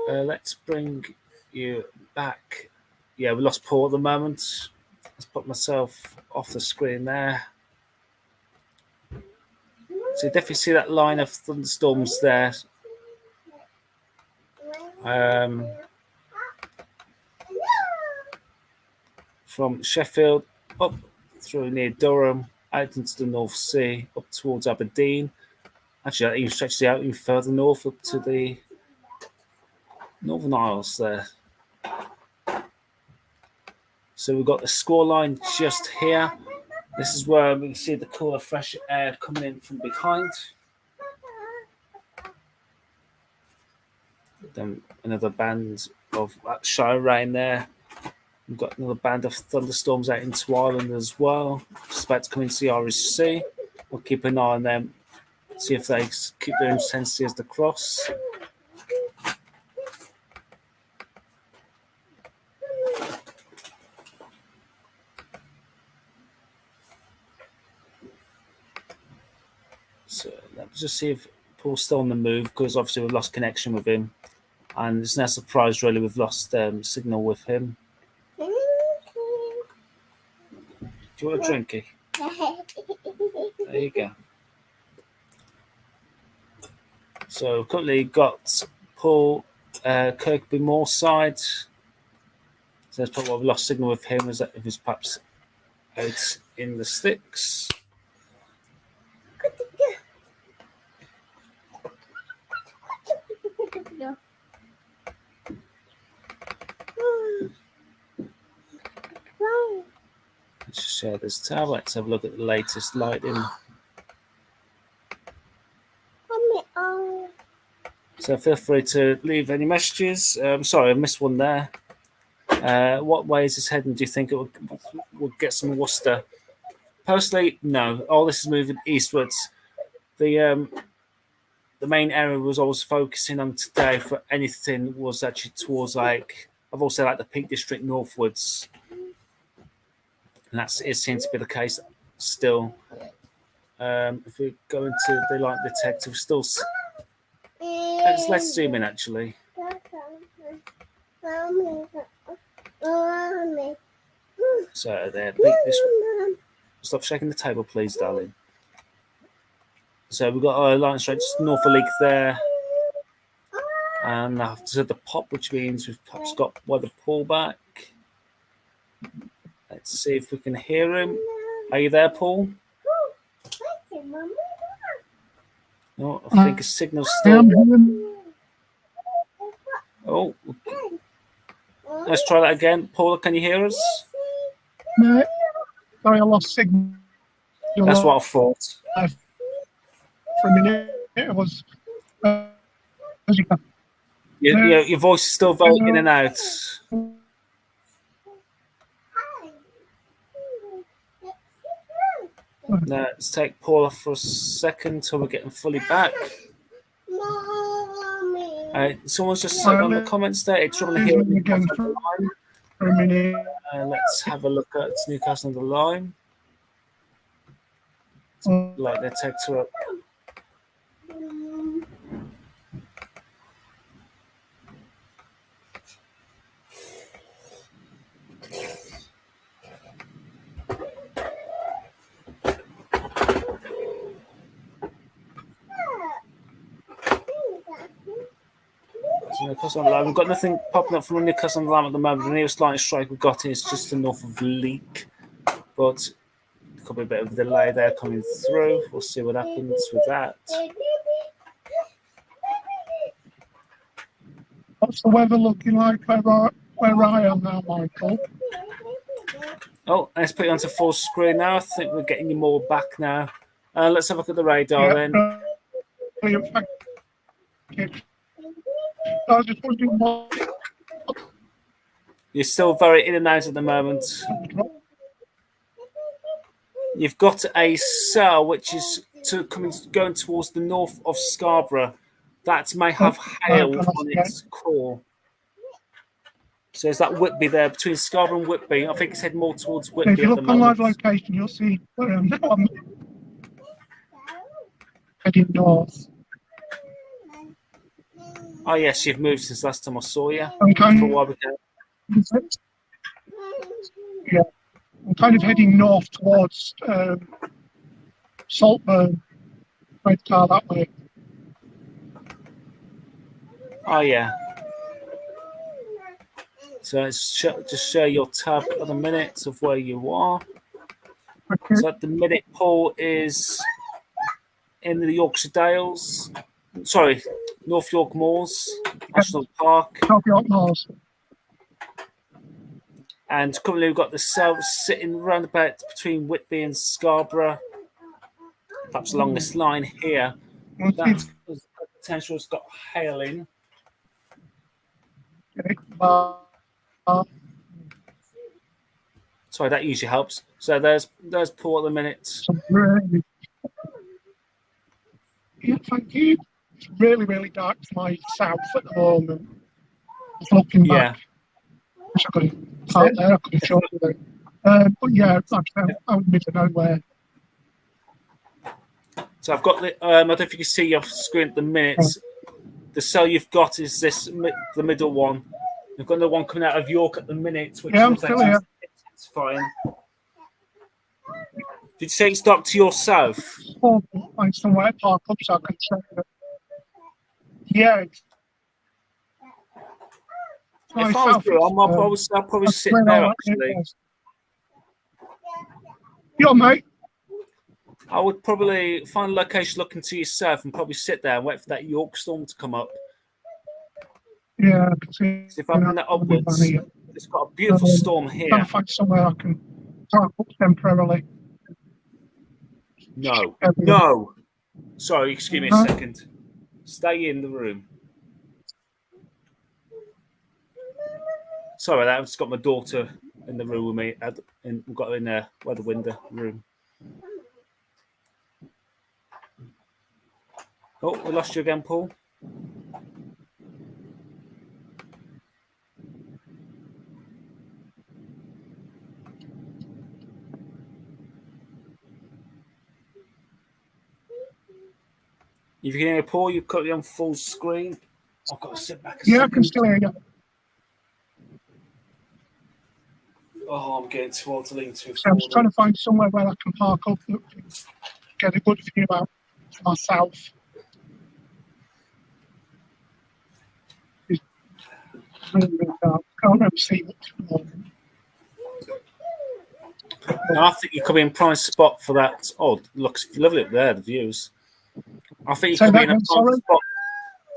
Let's bring you back. Yeah, we lost Paul at the moment. Let's put myself off the screen there. So you definitely see that line of thunderstorms there. From Sheffield up through near Durham, out into the North Sea, up towards Aberdeen. Actually, that even stretches out even further north up to the Northern Isles there. So we've got the score line just here. This is where we can see the cooler, fresh air coming in from behind. Then another band of shy rain there. We've got another band of thunderstorms out into Ireland as well. Just about to come into the Irish Sea. We'll keep an eye on them, see if they keep their intensity as they cross. So let's just see if Paul's still on the move, because obviously we've lost connection with him. And it's no surprise, really, we've lost signal with him. Do you want a drinky? There you go. So currently got Paul Kirkby Moorside. So that's probably why we lost signal with him, is that if he's perhaps out in the sticks. Let's just share this tab. Let's have a look at the latest lighting. So feel free to leave any messages. Sorry, I missed one there. What way is this heading? Do you think it will get some Worcester? Personally, no. All this is moving eastwards. The main area was always focusing on today for anything was actually towards, like, I've also like the Peak District northwards. And it seems to be the case still. If we go into the light detector, still. Let's zoom in actually. So there, stop shaking the table, please, darling. So we've got our line straight just north of Leek there, and after the pop, which means we've perhaps got weather pullback. Let's see if we can hear him. Are you there, Paul? No, I think his signal's still. Oh, let's try that again. Paula, can you hear us? No, sorry, I lost signal. That's what I thought. For a minute, it was. Your voice is still very in and out. Now, let's take Paula for a second till we're getting fully back. Someone's just said on the comments there, it's trouble hearing again for a minute. Let's have a look at Newcastle on the line. Like the detector up. Newcastle on Lyme. We've got nothing popping up from Newcastle on Lyme at the moment. The nearest lightning strike we've got is just north of Leek, but there could be a bit of a delay there coming through. We'll see what happens with that. What's the weather looking like where I am now, Michael? Oh, let's put it onto full screen now. I think we're getting you more back now. Let's have a look at the radar then. Brilliant. Thank you. I was just wondering what You're still very in and out at the moment. You've got a cell which is going towards the north of Scarborough. That may have hail on its core. So is that Whitby there, between Scarborough and Whitby? I think it's heading more towards Whitby if you at the look on live moment. location, you'll see where I'm now. I'm heading north. Oh yes, you've moved since last time I saw you. I'm kind For a while ago. Yeah, I'm kind of heading north towards Saltburn, Redcar that way. Oh yeah. So it's just show your tab at the minute of where you are. Okay. So at the minute, Paul is in the Yorkshire Dales. Sorry, North York Moors National Park. North York Moors. And currently we've got the cells sitting round about between Whitby and Scarborough. Perhaps along this line here. That potential has got hail in. Okay. Sorry, that usually helps. So there's Paul at the minute. Really, yeah, thank you. It's really, really dark to my south at the moment. Just looking back. Wish I could have out there, I could have showed you that. But yeah, like I said, out in the middle of nowhere. So I've got the, I don't know if you can see your screen at the minute. The cell you've got is the middle one. You've got the one coming out of York at the minute, which Yeah, I'm is still here. intensifying. Did you say it's dark to your south? Or find somewhere to park up so I can check it. Yeah, it's If I was you, I'll probably sit there actually. You're mate. I would probably find a location looking to yourself and probably sit there and wait for that York storm to come up. Yeah, I can see. If I bring that upwards, it's got a beautiful storm here. Trying to find somewhere I can park up temporarily. No. Sorry, excuse me a second. Stay in the room. Sorry, I've just got my daughter in the room with me. We've got her in there by the window room. Oh, we lost you again, Paul. If you can hear Paul, you've got it on full screen. I've got to sit back a second. I can still hear you. Oh, I'm getting too old to lean too I'm just trying to find somewhere where I can park up and get a good view out to myself. It's really, really dark. Can't really see much at the moment. No, I think you could be in prime spot for that. Oh, it looks lovely up there, the views. I think you could be in a prime spot.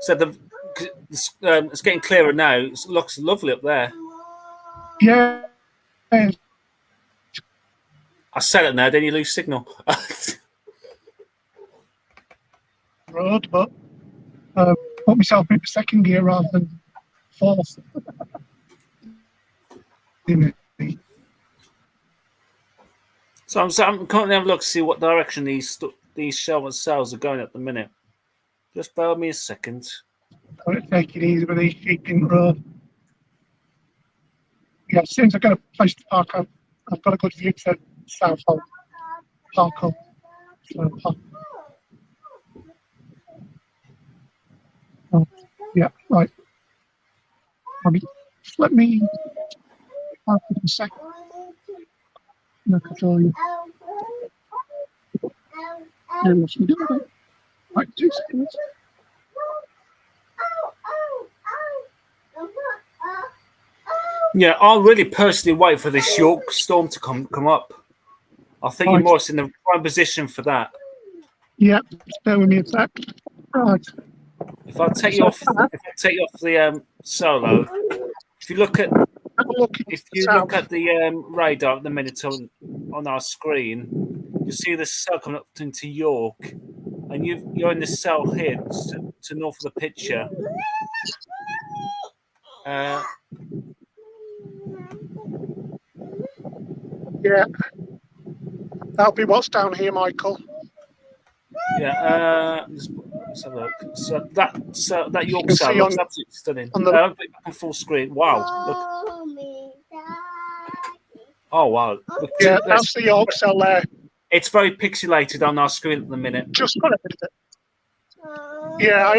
So it's getting clearer now. It looks lovely up there. Yeah. I said it now, then you lose signal. Road, but put myself into second gear rather than fourth. So I'm currently having a look to see what direction these shower cells are going at the minute. Just bear with me a second. I'm going to take it easy with these sheeping road. Yeah, as soon as I get a place to park up, I've got a good view to South Hall. Park up. Oh, yeah, right. Just let me park it in a second. And I can show you. And what we do with it. Right, 2 seconds. Yeah, I'll really personally wait for this York storm to come up. I think you're Right. more in the prime position for that. Yeah, just bear with me a sec. Right. If I take you off the solo, if you look at Have a look the radar at the minute on our screen, you see the cell coming up into York, and you're in the cell here to north of the picture. Yeah, that'll be what's down here, Michael. Yeah, let's have a look. So that York can cell see looks on- absolutely stunning. on the- Back on full screen. Wow. Look. Oh wow. Look, Yeah, that's the York cell there. it's very pixelated on our screen at the minute. Just got it. Yeah,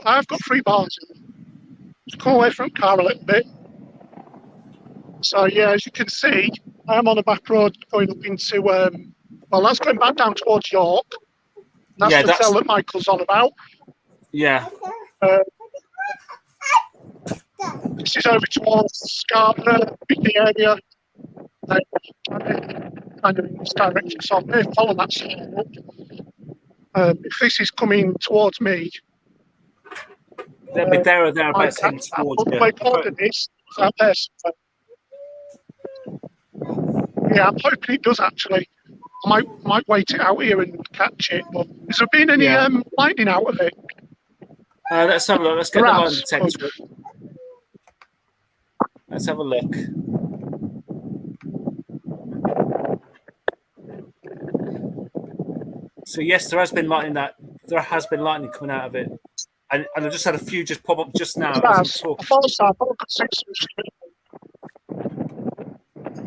I've got 3 bars. Just come away from the car a little bit. So yeah, as you can see, I am on a back road going up into that's going back down towards York. That's the cell that Michael's on about. Yeah. This is over towards Scarborough, the area. Kind of in this direction, so I may follow that cell up. If this is coming towards me, they'll be there or thereabouts heading towards you. My coordinates is out there somewhere. Yeah, I'm hoping it does actually. I might wait it out here and catch it. But has there been any lightning out of it? Let's have a look. Let's get the line detector. Let's have a look. So yes, there has been lightning coming out of it, and I just had a few just pop up just now.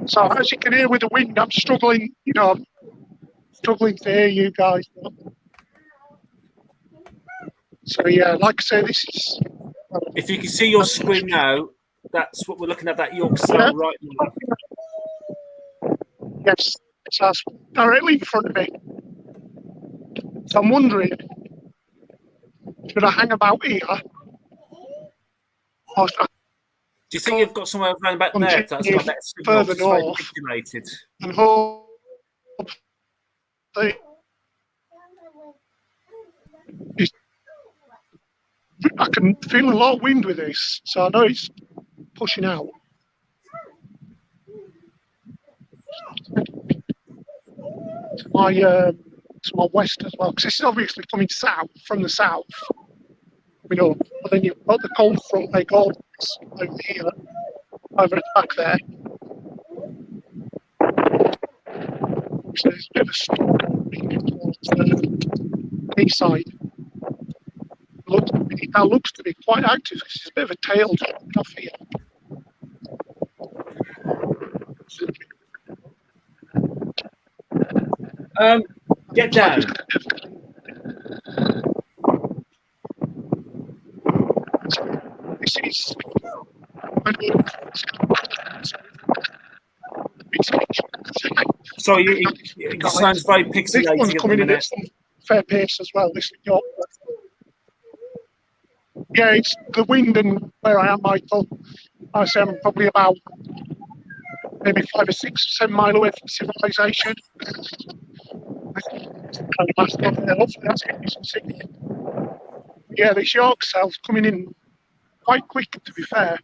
So as you can hear with the wind, I'm struggling. Struggling to hear you guys. So yeah, like I say, this is. If you can see your screen now, that's what we're looking at. That York cell right now. Yes, it's directly in front of me. So I'm wondering, should I hang about here? Or do you think you've got somewhere around back there that's got that further north? And hope I can feel a lot of wind with this, so I know it's pushing out. To my west as well, because this is obviously coming south from the south. But then you've got the cold front like all over here, over the back there. So there's a bit of a storm towards the east side. That looks to be quite active. It's a bit of a tail dropping off here. Get down. This is. So it sounds very pixelated. This one's coming in at some fair pace as well. This York. Yeah, it's the wind and where I am, Michael. I say I'm probably about maybe 5 or 6 or 7 miles away from civilization. Yeah, this York cell's coming in quite quick, to be fair.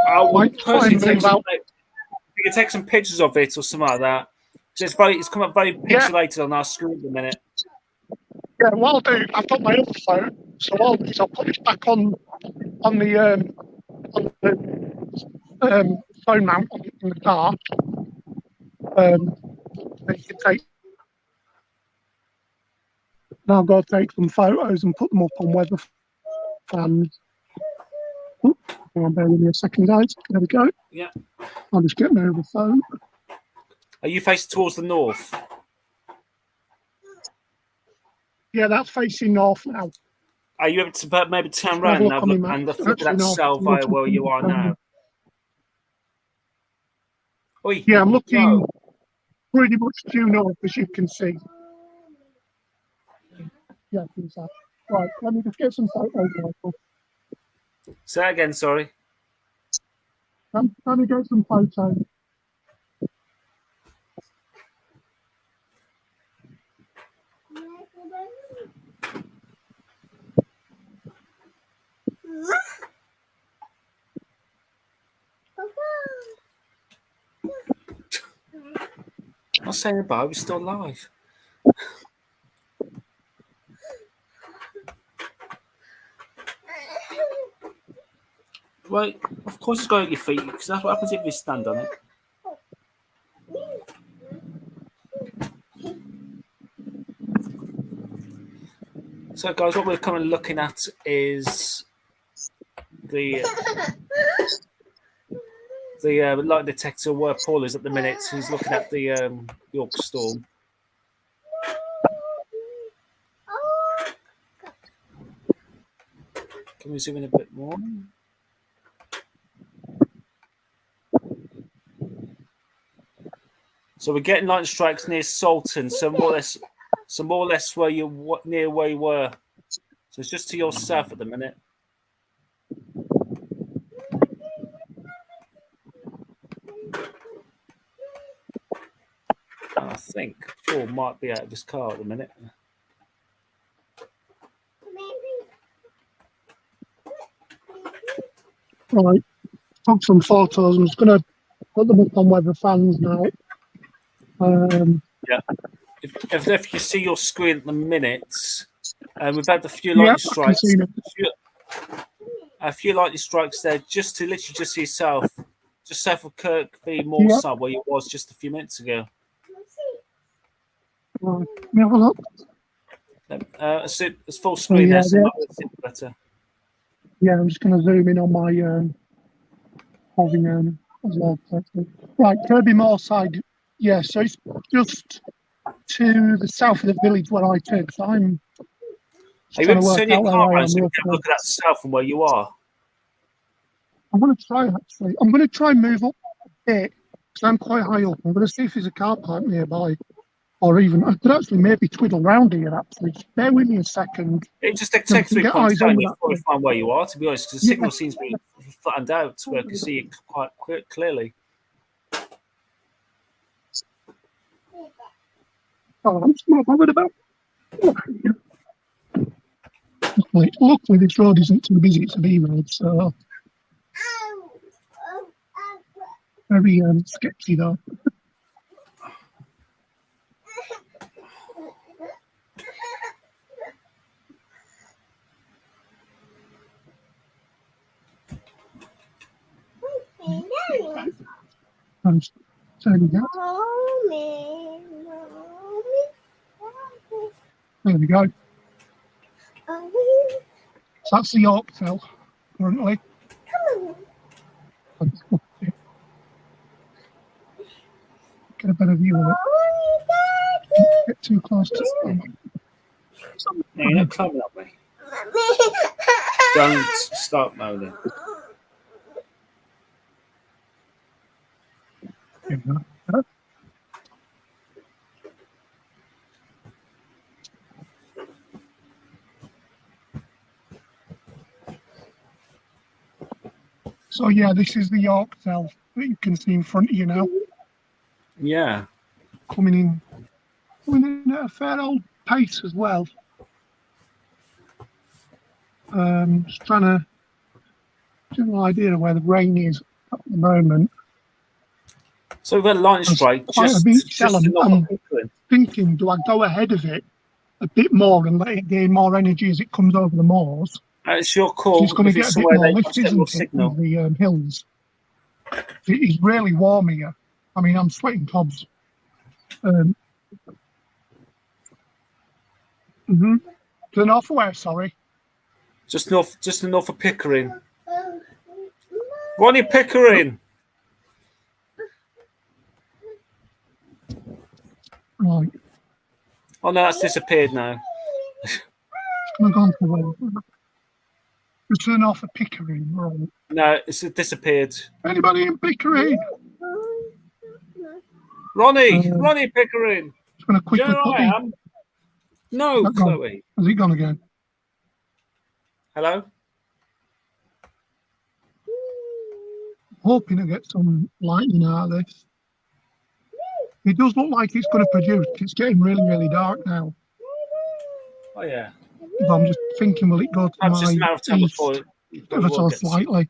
I would personally you can take some pictures of it or something like that. It's come up very pixelated on our screen at the minute. Yeah, what I'll do, I've got my other phone, so what I'll do is I'll put it back on the phone mount in the car. And you can take. Now I'll go take some photos and put them up on weather fans. Bear with me a second, guys. There we go. Yeah. I'll just get my other phone. Are you facing towards the north? Yeah, that's facing north now. Are you able to maybe turn around and look at that cell via where you are now? Oi, yeah, I'm looking pretty much due north, as you can see. Yeah, right. Let me just get some photos, Michael. Say that again, sorry. I'm trying to get some photos. I'm not saying about. We're still alive. Well, of course it's going at your feet because that's what happens if you stand on it. So, guys, what we're currently looking at is the light detector where Paul is at the minute. He's looking at the York storm. Can we zoom in a bit more? So we're getting lightning strikes near Salton, so more or less where you near where you were. So it's just to your south at the minute. And I think Paul might be out of his car at the minute. Right, took some photos. I'm just going to put them up on Weather Fans now. Yeah. If you see your screen at the minute, we've had a few lightning strikes. A few lightning strikes there, just to literally just yourself, just south of Kirkby Moorside, where you was just a few minutes ago. Right, let me have a look. It's full screen there, so it's better. Yeah, I'm just going to zoom in on my holding as well. Right, Kirkby Moorside. Yeah, so it's just to the south of the village where I live. So I'm Are you able to turn your car around so we can look at that south from where you are? I'm going to try, actually. I'm going to try and move up a bit because I'm quite high up. I'm going to see if there's a car park nearby. Or even, I could actually maybe twiddle round here, actually. Just bear with me a second. It just takes 3 points down. You probably find where you are, to be honest, because the signal seems to be flattened out where I can see it quite clearly. Oh, I'm not bothered about. Luckily, this road isn't too busy. It's a B road, so very sketchy though. I'm turning that. There we go. So that's the Yorkville currently. Get a better view of it. Don't get too close to someone. No, you're not climbing up me. Don't start moaning. There we go. So yeah, this is the Yorkville that you can see in front of you now. Yeah. Coming in at a fair old pace as well. Just trying to get an idea of where the rain is at the moment. So we've got a lightning strike just I'm thinking, do I go ahead of it a bit more and let it gain more energy as it comes over the moors? It's your call. It's going to get a bit more lift, isn't it, with the hills? It is really warm here. I mean, I'm sweating cobs. To the north of where, sorry? Just north of Pickering. Ronnie Pickering! Right. Oh no, that's disappeared now. It's going to go on to where? To the north of Pickering, right. No, it's disappeared. Anybody in Pickering? Ronnie Pickering! It's going to quickly put I am. No, Chloe. Has it gone again? Hello? hoping to get some lightning out of this. It does look like it's going to produce. It's getting really, really dark now. Oh yeah. But I'm just thinking, will it go to Perhaps just a my matter of time east before it ever so will get. slightly?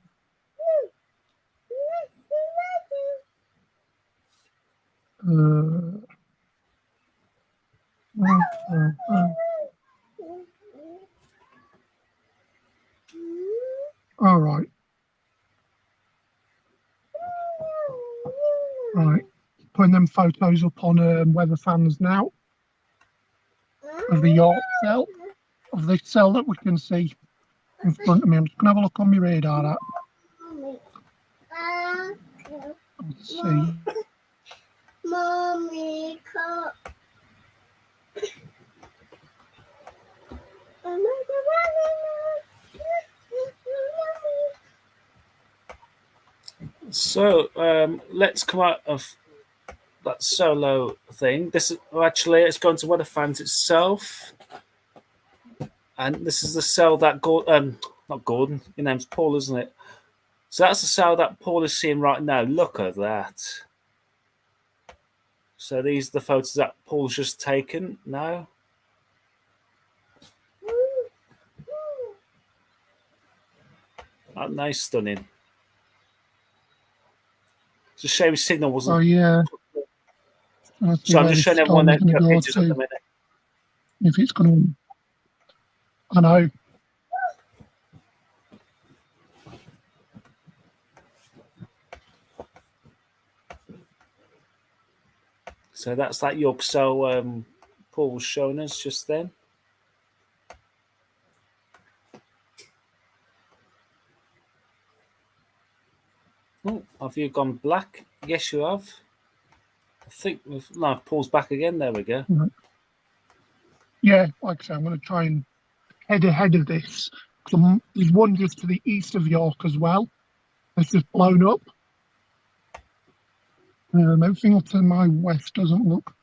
All right. Right. Putting them photos up on weather fans now of the York cell, of the cell that we can see in front of me. I'm just going to have a look on my radar app. Let's see. Mommy, come. So let's come out of that solo thing. This is actually it's going to weather fans itself, and this is the cell that not Gordon. Your name's Paul, isn't it? So that's the cell that Paul is seeing right now. Look at that. So these are the photos that Paul's just taken now. Aren't they stunning? It's a shame his signal wasn't. Oh yeah. So I'm just showing everyone their pictures at the minute. If it's going to, I know. So that's that York cell Paul was showing us just then. Oh, have you gone black? Yes, you have. I think no, Paul's back again. There we go. Yeah, like I say, I'm going to try and head ahead of this. There's one just to the east of York as well. It's just blown up. Everything up to my west doesn't look.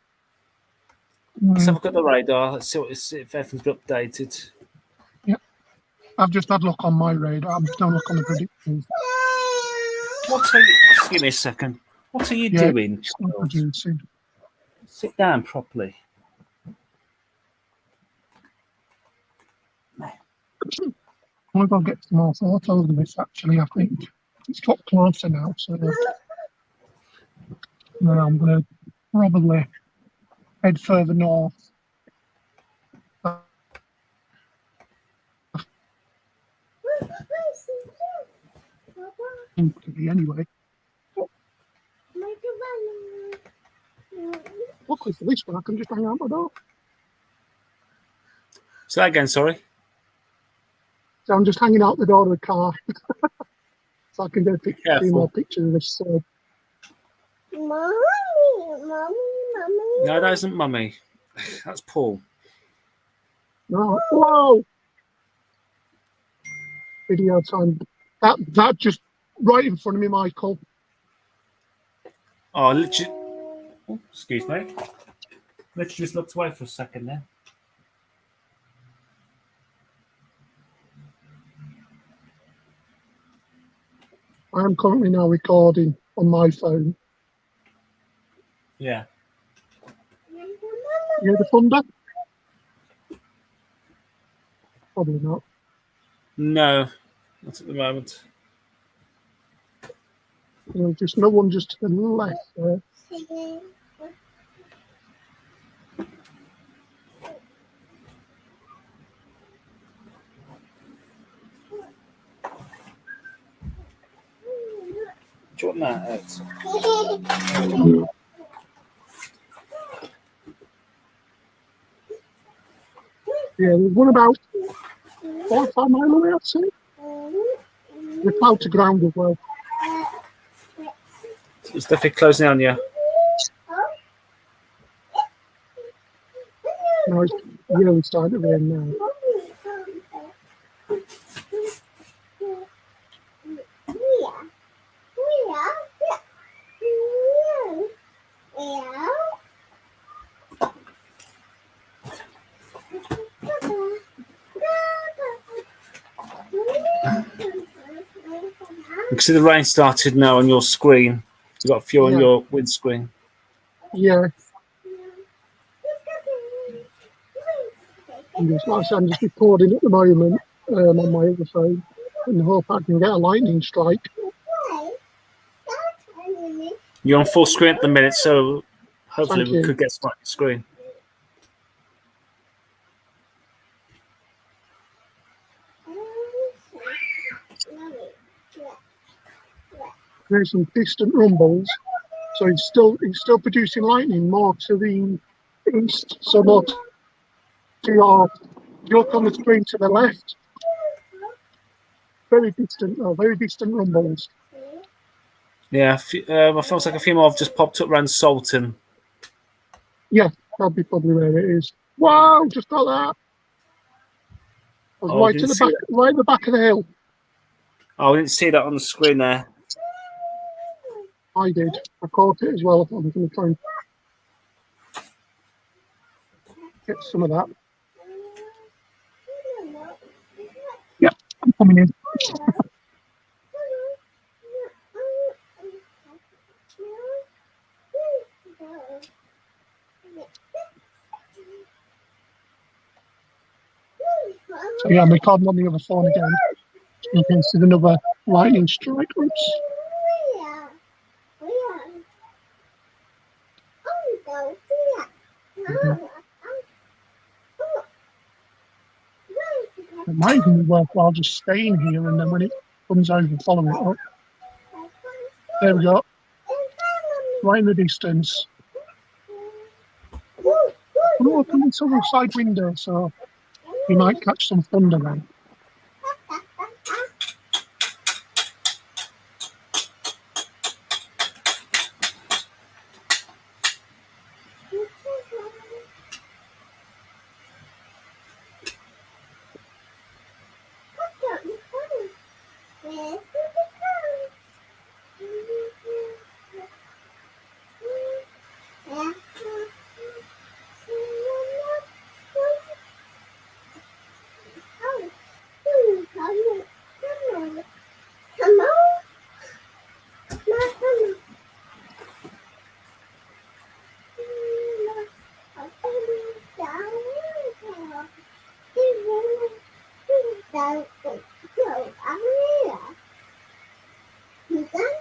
Let's have a look at the radar. Let's see if everything's been updated. Yeah, I've just had a look on my radar. I'm just having a look on the predictions. What are you? Give me a second. What are you doing? Producing. Sit down properly. I'm going to get some more photos of this, actually. I think it's got closer now, so now I'm going to probably head further north. To be anyway. Luckily for this one, I can just hang out my door. Say that again, sorry. So I'm just hanging out the door of the car. So I can get a few more pictures of this. Mommy. No, that isn't Mummy. That's Paul. No. Whoa! Video time. That just right in front of me, Michael. Oh, literally. Oh, excuse me. Literally just looked away for a second then. I am currently now recording on my phone. Yeah. You hear the thunder? Probably not. No, not at the moment. Just no one just to the left there. Do you want that out? Yeah, there's one about 4 or 5 miles away, I'd say. We're cloud to ground as well. It's definitely closing on you. No, it's really starting to rain now. can see the rain started now on your screen. You've got a few on your windscreen. Yeah. Like I said, I'm just recording at the moment on my other phone, and hope I can get a lightning strike. You're on full screen at the minute, so hopefully Thank we you. could get some screen. There's some distant rumbles, so it's still producing lightning more to the east, so more to your look on the screen to the left. Very distant rumbles. Yeah, I feel like a few more have just popped up around Salton. Yeah, that'll be probably where it is. Wow, just got that. I was right at the back, right at the back of the hill. Oh, I didn't see that on the screen there. I did. I caught it as well. I'm going to try and get some of that. Yeah, I'm coming in. So yeah, I'm recording on the other phone again, in case there's another lightning strike. Oops. It might even be worthwhile just staying here, and then when it comes over, follow it up. There we go. Right in the distance. I'm going to open this other side window, so you might catch some thunder then.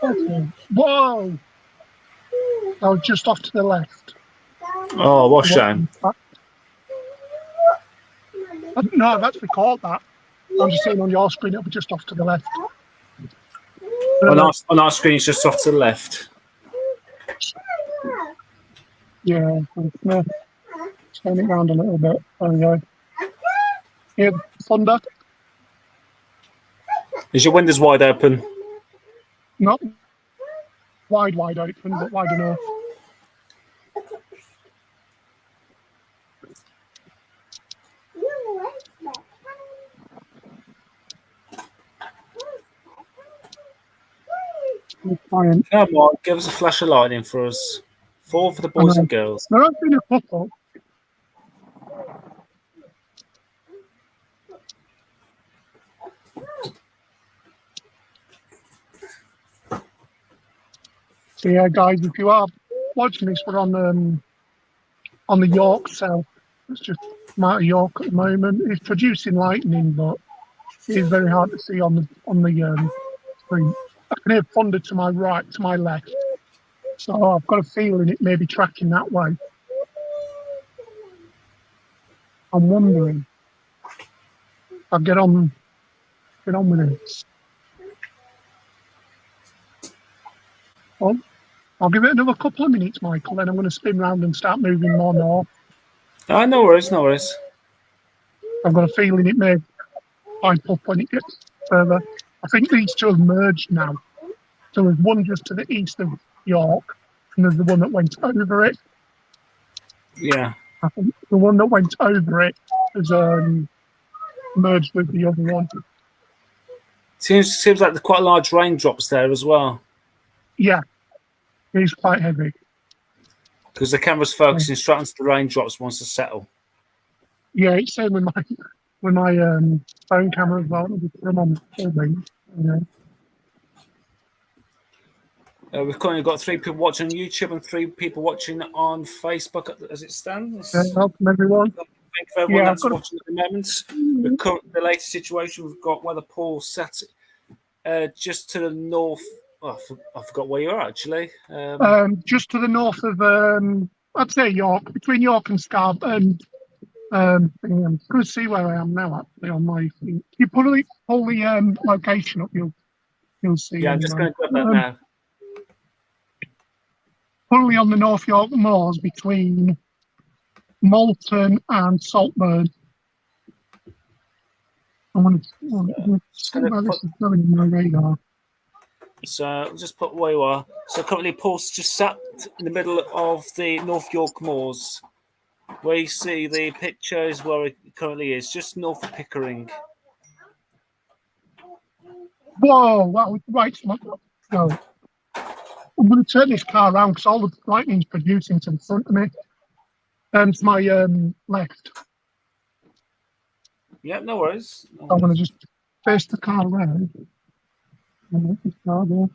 Okay. Whoa! I was just off to the left. Oh, what a shame. No, I've actually caught that. I'm just saying on your screen, it'll be just off to the left. On our screen, it's just off to the left. Yeah, I'm gonna turn it around a little bit. There we go. Hear the thunder? Is your windows wide open? Not wide open, but wide enough. Come on, give us a flash of lightning for us. 4 for the boys and girls. There have been a couple. So yeah, guys, if you are watching this, we're on the York cell. It's just out of York at the moment. It's producing lightning, but it is very hard to see on the screen. I can hear thunder to my right, to my left. So I've got a feeling it may be tracking that way. I'm wondering. I'll get on with it. Oh, I'll give it another couple of minutes, Michael, then I'm going to spin round and start moving more north. Oh, no worries, no worries. I've got a feeling it may pipe up when it gets further. I think these two have merged now. So there's one just to the east of York, and there's the one that went over it. Yeah. I think the one that went over it has merged with the other one. Seems like there's quite large raindrops there as well. Yeah, it is quite heavy. Because the camera's focusing straight onto the raindrops once they settle. Yeah, it's same with my phone camera as well. I'll just put them on full range. We've currently got 3 people watching on YouTube and 3 people watching on Facebook as it stands. Welcome everyone. Thank you for everyone Yeah, that's watching at the moment. The latest situation, we've got Weather Paul sat just to the north. Oh, I forgot where you are actually. Just to the north of, I'd say York, between York and Scarborough. And I'm going to see where I am now. Actually, on my, you pull the location up, you'll see. Yeah, I'm just going to grab that now. Currently on the North York Moors between Malton and Saltburn. I want to see where this is going in my radar. So I'll just put where you are. So currently Paul's just sat in the middle of the North York Moors. Where you see the picture is where it currently is, just north of Pickering. Whoa, wow, right. No. I'm going to turn this car around because all the lightning's producing to the front of me. To my left. Yeah, no worries. I'm going to just face the car around. And let this car there.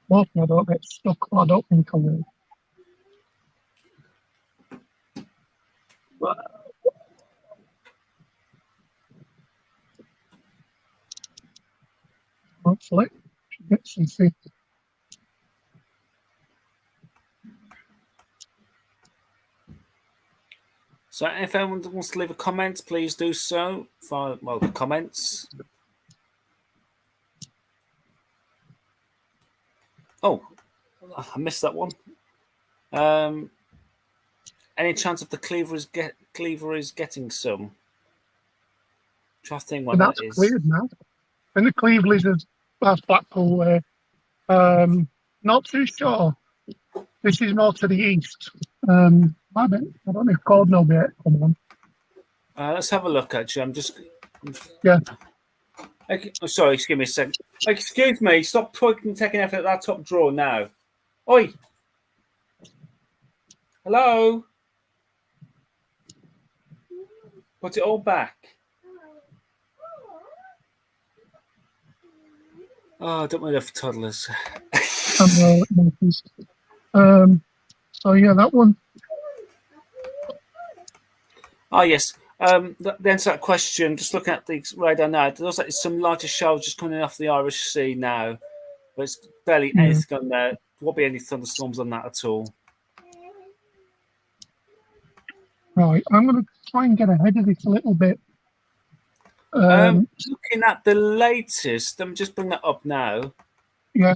Hopefully I don't get stuck. I don't think I will. Hopefully, should get some fit. So if anyone wants to leave a comment, please do so via the comments. Oh, I missed that one. Any chance of the cleaver is getting some? Try to think what that is. Cleared now. And the Cleveland is past Blackpool way. Not too sure. This is more to the east. I don't know if Gordon will be able to come on. Let's have a look. Actually, Yeah. Okay, oh, sorry, excuse me a second. Excuse me. Stop taking effort at that top drawer now. Oi. Hello. Put it all back. Oh, I don't mind for toddlers. So yeah, that one. Oh yes. The answer to that question, just looking at the radar now, it looks like there's some larger shells just coming off the Irish Sea now, but it's barely anything on there. There won't be any thunderstorms on that at all. Right, I'm going to try and get ahead of this a little bit. Looking at the latest, let me just bring that up now. Yeah.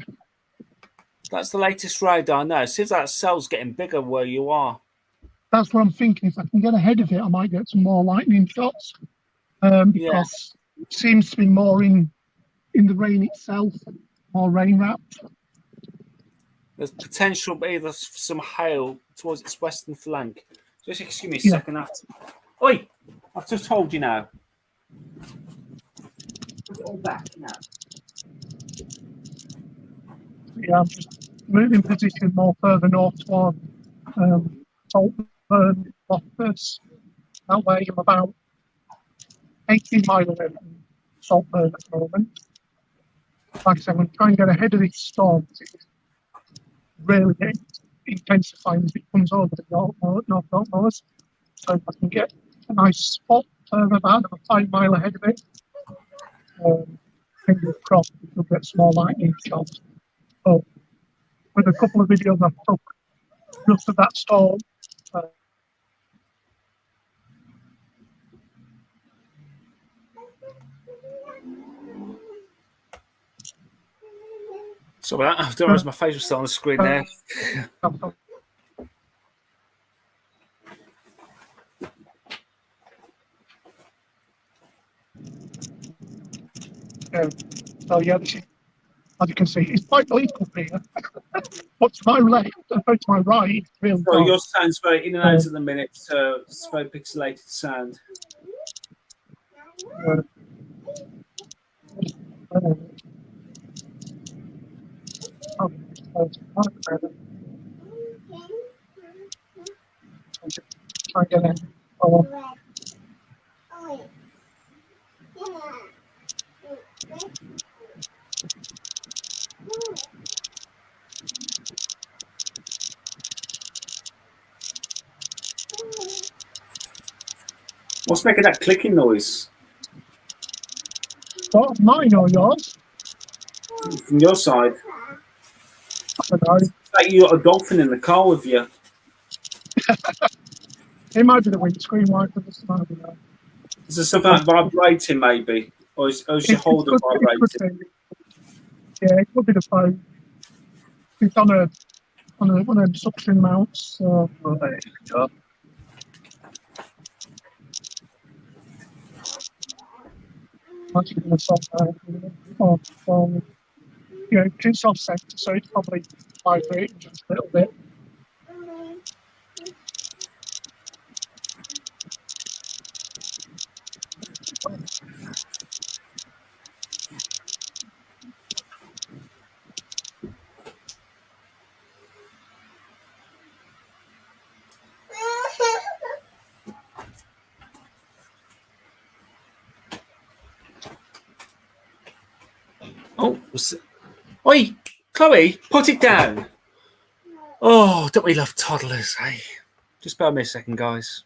That's the latest radar now. It seems like that cell's getting bigger where you are. That's what I'm thinking. If I can get ahead of it, I might get some more lightning shots. Because it seems to be more in the rain itself, more rain wrapped. There's potential either some hail towards its western flank. Just excuse me a second after. Oi! I've just told you now. Put it all back now. Yeah, I'm just moving position more further north toward Saltburn, Loftus. That way I'm about 18 miles away from Saltburn at the moment. Like I said, I'm going to try and get ahead of this storm. It's really intensifying as it comes over the North York Moors. So if I can get a nice spot about 5 miles ahead of it, fingers crossed we'll get small lightning shots. But with a couple of videos I took just of that storm, Sorry about that. I don't realize my face was still on the screen there. So yeah, this is, as you can see, it's quite bleak up here. But to my left, to my right, it's real So dark. your sound's very in and out at the minute, so it's very pixelated sound. Try and get in. What's making that clicking noise? What, mine or yours? From your side? I don't know. It's like you got a dolphin in the car with you. It might be the windscreen wiper this time. You know. Is there something like vibrating, maybe? Or is your holder vibrating? It could be. Yeah, it could be the phone. It's on one of them suction mounts. So, there you go. Actually, going to stop there. So, yeah, it's offset, so it's probably vibrating just a little bit. Oh, oi, Chloe, put it down. Oh, don't we love toddlers, eh? Just bear me a second, guys.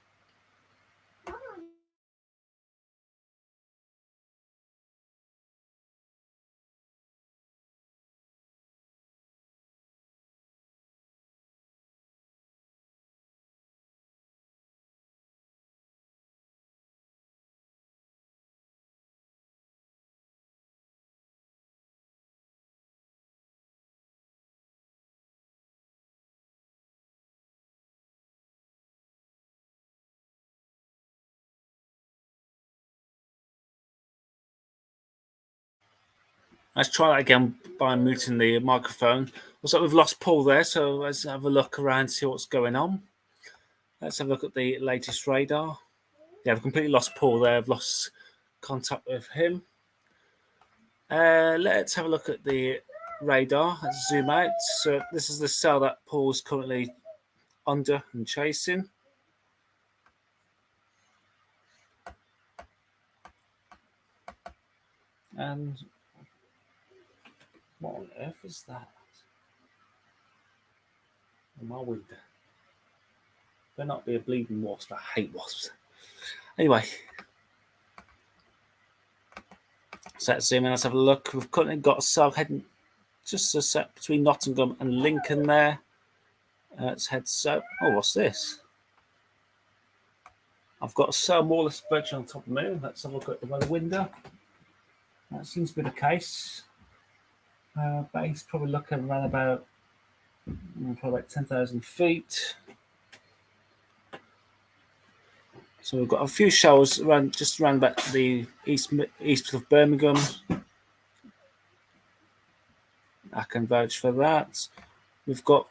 Let's try that again by muting the microphone. Looks like we've lost Paul there, so let's have a look around, see what's going on. Let's have a look at the latest radar. Yeah, I've completely lost Paul there. I've lost contact with him. Let's have a look at the radar. Let's zoom out. So this is the cell that Paul's currently under and chasing. And what on earth is that? On my window. Better not be a bleeding wasp. I hate wasps. Anyway. So let's zoom in. Let's have a look. We've currently got a cell heading just a set between Nottingham and Lincoln there. Let's head south. Oh, what's this? I've got a cell more or less virtually on top of the moon. Let's have a look at the weather window. That seems to be the case. Base probably looking around about 10,000 feet. So we've got a few showers just around about the east of Birmingham. I can vouch for that. We've got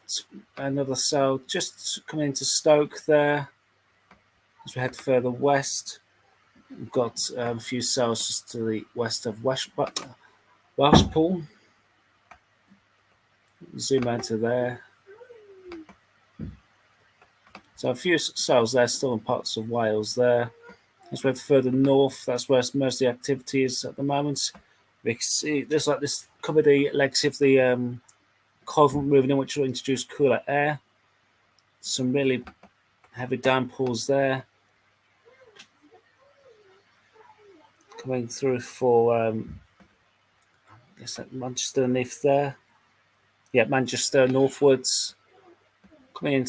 another cell just coming into Stoke there. As we head further west, we've got a few cells just to the west of Welshpool. Zoom out to there. So a few cells there still in parts of Wales there. As we head further north, that's where most of the activity is at the moment. We can see there's like this cover the legacy of the cold front moving in, which will introduce cooler air. Some really heavy downpours there. Coming through for I guess that Manchester underneath there. Yeah, Manchester northwards. Coming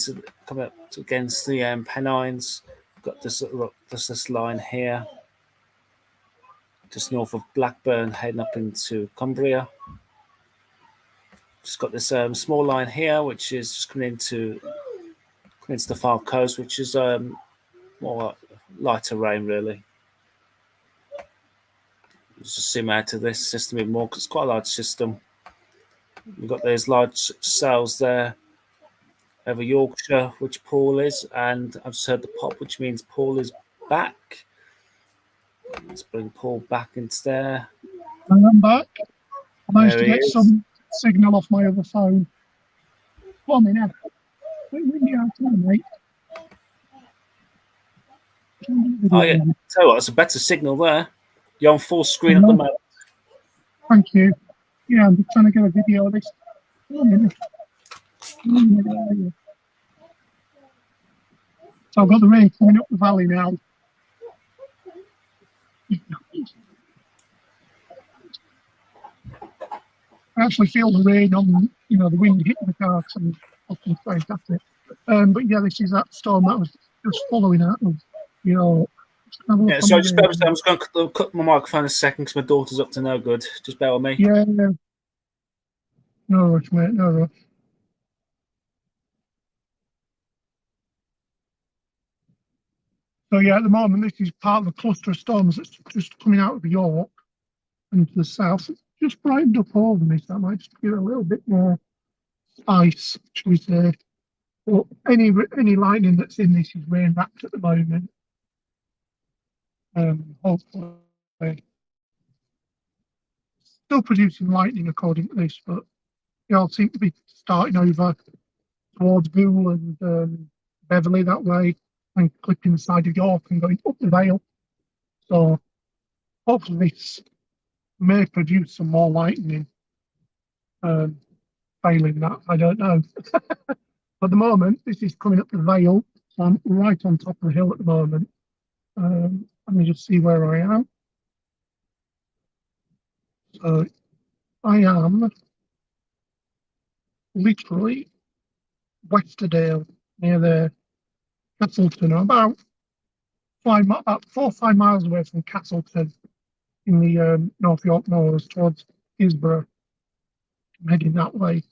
up against the Pennines. Got this line here, just north of Blackburn, heading up into Cumbria. Just got this small line here, which is just coming into the far coast, which is more lighter rain, really. Let's just zoom out to this system even more because it's quite a large system. We've got those large cells there over Yorkshire, which Paul is, and I've just heard the pop, which means Paul is back. Let's bring Paul back into there. And I'm back. I managed There to he get is. some signal off my other phone. Come on in, Ed. Windy outside, mate. Oh yeah, tell you what, it's a better signal there. You're on full screen at the moment. Thank you. Yeah, I'm just trying to get a video of this. Come on in. So I've got the rain coming up the valley now. I actually feel the rain on, the wind hitting the car, because I'm fucking straight at it. But yeah, this is that storm that was just following out of, just have a look Yeah, on so the just bear with me. radar. I'm just going to cut my microphone a second because my daughter's up to no good. Just bear with me. Yeah, no rush, mate, no rush. So yeah, at the moment, this is part of a cluster of storms that's just coming out of York and to the south. It's just brightened up over me, so that might just give it a little bit more ice, should we say. But any lightning that's in this is rain wrapped at the moment. Hopefully, still producing lightning according to this, but they all seem to be starting over towards Goole and Beverley that way, and clipping the side of York and going up the Vale. So hopefully this may produce some more lightning. Failing that, I don't know. At the moment, this is coming up the Vale, so I'm right on top of the hill at the moment. Let me just see where I am. So I am literally Westerdale, near the Castleton. I'm about 4 or 5 miles away from Castleton in the North York Moors towards Hillsborough. I'm heading that way,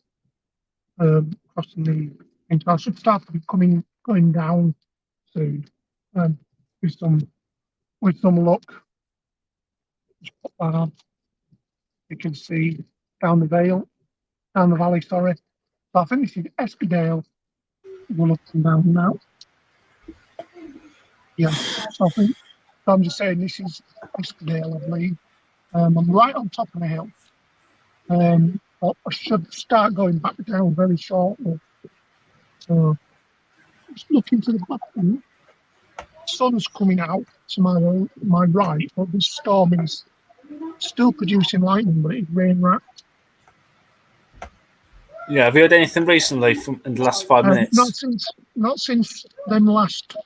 crossing the. And I should start to be going down soon, with some luck. You can see down the valley. Sorry. So I think this is Eskdale. We're looking down now. Yeah. So I'm just saying this is Eskdale, I believe. I'm right on top of the hill. But I should start going back down very shortly. So just looking to the bottom, sun's coming out to my right, but this storm is still producing lightning, but it's rain wrapped. Yeah, have you heard anything recently in the last 5 minutes? Not since them last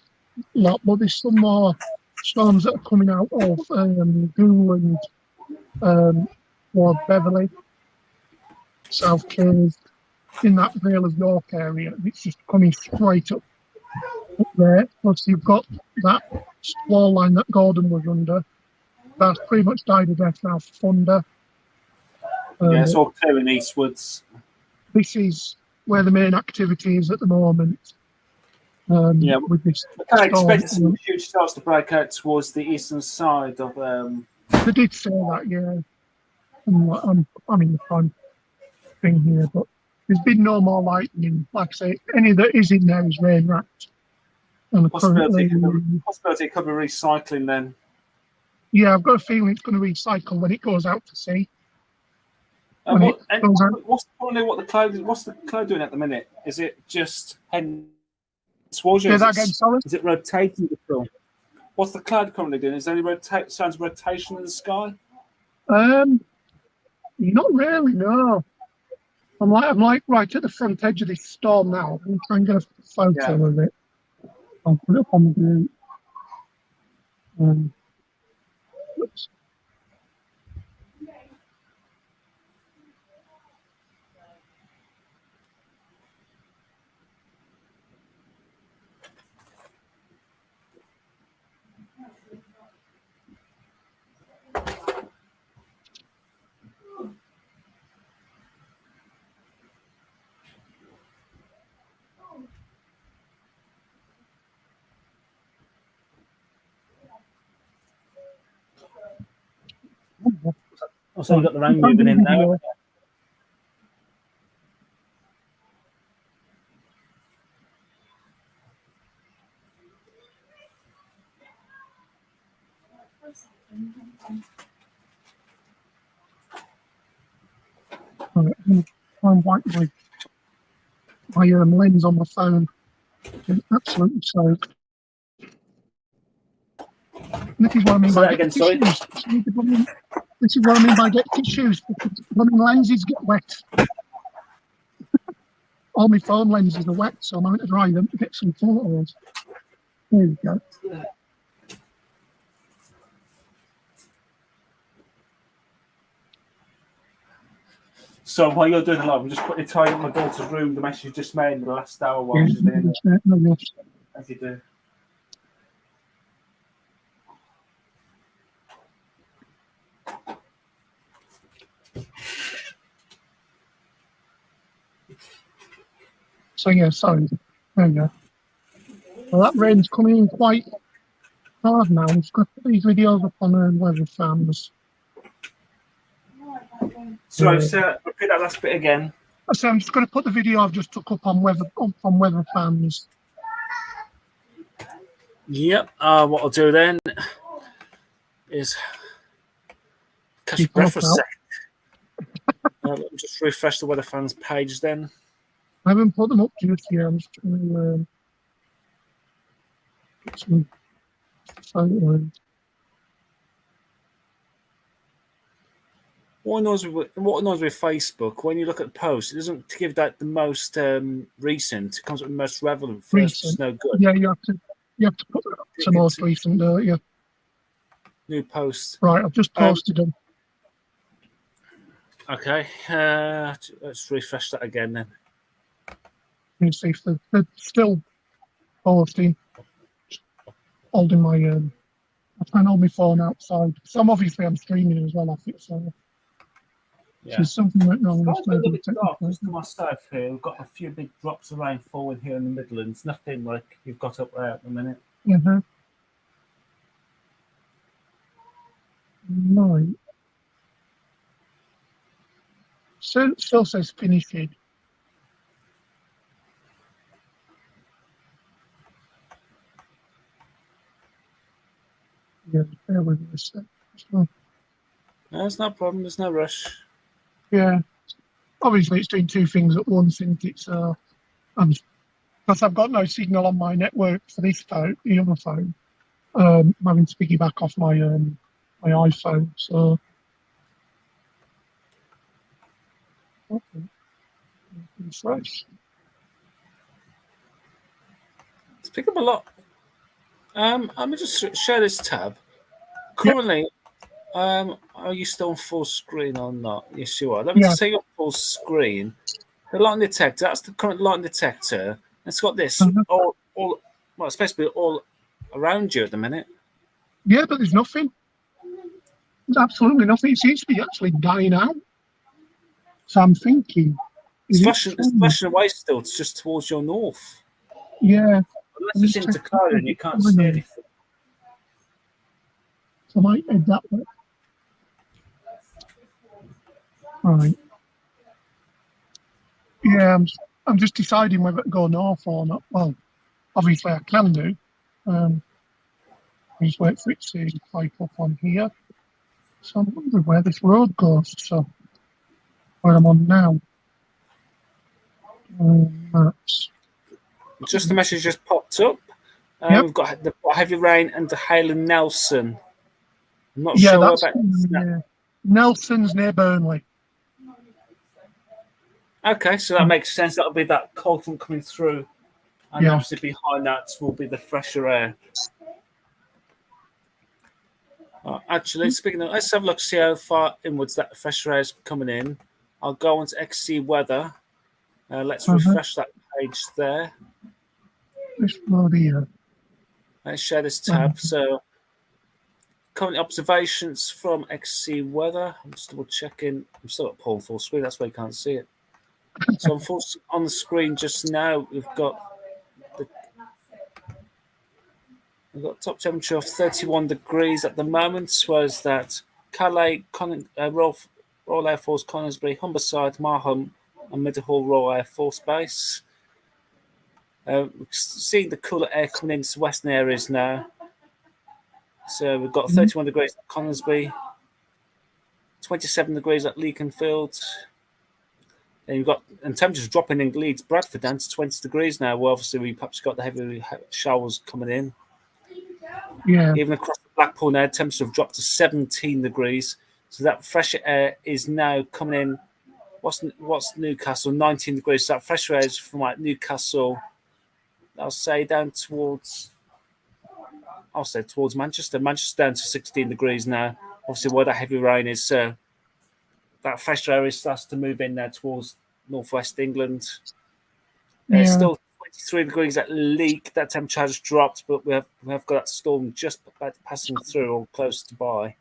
lot, but there's some more storms that are coming out of Goole and towards Beverley, South Cave, in that Vale of York area. It's just coming straight up there. Plus, you've got that wall line that Gordon was under. That's pretty much died a death now for thunder. Yeah, it's all clearing eastwards. This is where the main activity is at the moment. With this I storm. expect some huge stars to break out towards the eastern side of. They did say that, yeah. I'm in the front thing here, but there's been no more lightning. Like I say, any that is in there is rain wrapped. And possibility it could be recycling then. Yeah, I've got a feeling it's going to recycle when it goes out to sea. What's the cloud doing at the minute? Is it just heading towards you? Is it rotating the film? What's the cloud currently doing? Is there any signs of rotation in the sky? Not really, no. I'm like right at the front edge of this storm now. I'm trying to get a photo of it. I'll put it up on the group. Oops. So you got the rain moving in now. I'm going to try and wipe my lens on my phone. It's absolutely soaked. This is what I mean by getting tissues. This is what I mean by getting tissues, because blooming lenses get wet. All my phone lenses are wet, so I'm going to dry them to get some photos. There we go. So while you're doing the live, I'm just quickly tidying up my daughter's room, the mess you just made in the last hour while she's been in there. No, As you do. so yeah, sorry. There you go. Well, that rain's coming in quite hard now. We've got these videos up on weather fans. Sorry, Sarah, repeat that last bit again. So I'm just going to put the video I've just took up on weather fans. Yep. What I'll do then is catch your breath for a second. Let me just refresh the weather fans page then. I haven't put them up just yet. I'm just trying to get some photos. What annoys me with Facebook, when you look at the post, it doesn't give that the most recent. It comes with the most relevant first, which is no good. Yeah, you have to put it up to most recent, don't you? New post. Right, I've just posted them. Okay, let's refresh that again then. You see if they're still posting. Holding my I try and hold my phone outside. So I'm streaming as well off it, so there's something went wrong with maybe just to myself here, we've got a few big drops of rain falling here in the Midlands. Nothing like you've got up there at the minute. Mm-hmm. Right. So still says finishing. Yeah, bear with me a sec. No, there's no problem. There's no rush. Yeah, obviously it's doing two things at once, and it's because I've got no signal on my network for this phone, the other phone. I'm having to piggyback off my my iPhone. So okay, refresh. It's picked up a lot. Let me just share this tab. Currently, are you still on full screen or not? Yes, you are. Let me just say you're full screen. The light detector, that's the current light detector. It's got this all well, it's supposed to be all around you at the minute. Yeah, but there's nothing. There's absolutely nothing. It seems to be actually dying out. So I'm thinking. It's flashing away still. It's just towards your north. Yeah. Unless it's into cloud and you can't see anything. So I might head that way. Right. Yeah, I'm just deciding whether to go north or not. Well, obviously I can do. Just wait for it to pipe up on here. So I'm wondering where this road goes. So where I'm on now. Maps. Just the message just popped up. Yep. We've got the heavy rain and the hail in Nelson. I'm not Yeah, sure that's about Nelson's near Burnley. Okay, so that makes sense. That'll be that cold front coming through. And obviously behind that will be the fresher air. Actually, speaking of, let's have a look, see how far inwards that fresher air is coming in. I'll go on to XC weather. Let's refresh that page there. This road here. Let's share this tab. So, current observations from XC weather. I'm just double checking. I'm still at full screen. That's why you can't see it. So, on the screen just now, we've got top temperature of 31 degrees at the moment. Whereas that Calais, Royal Air Force, Conisbury, Humberside, Marham, and Middlehall Royal Air Force Base. We're seeing the cooler air coming into western areas now. So we've got 31 degrees at Conisbury, 27 degrees at Leakenfield. Then you've got, and temperatures dropping in Leeds, Bradford down to 20 degrees now. Well, obviously, we perhaps got the heavy showers coming in. Yeah. Even across the Blackpool now, temperatures have dropped to 17 degrees. So that fresher air is now coming in. What's Newcastle? 19 degrees. So that fresher air is from like Newcastle, I'll say towards Manchester. Manchester's down to 16 degrees now. Obviously, where that heavy rain is. that fresh area starts to move in now towards northwest England. It's Yeah, still 23 degrees at Leek. That temperature has dropped, but we have got that storm just about passing through or close to by.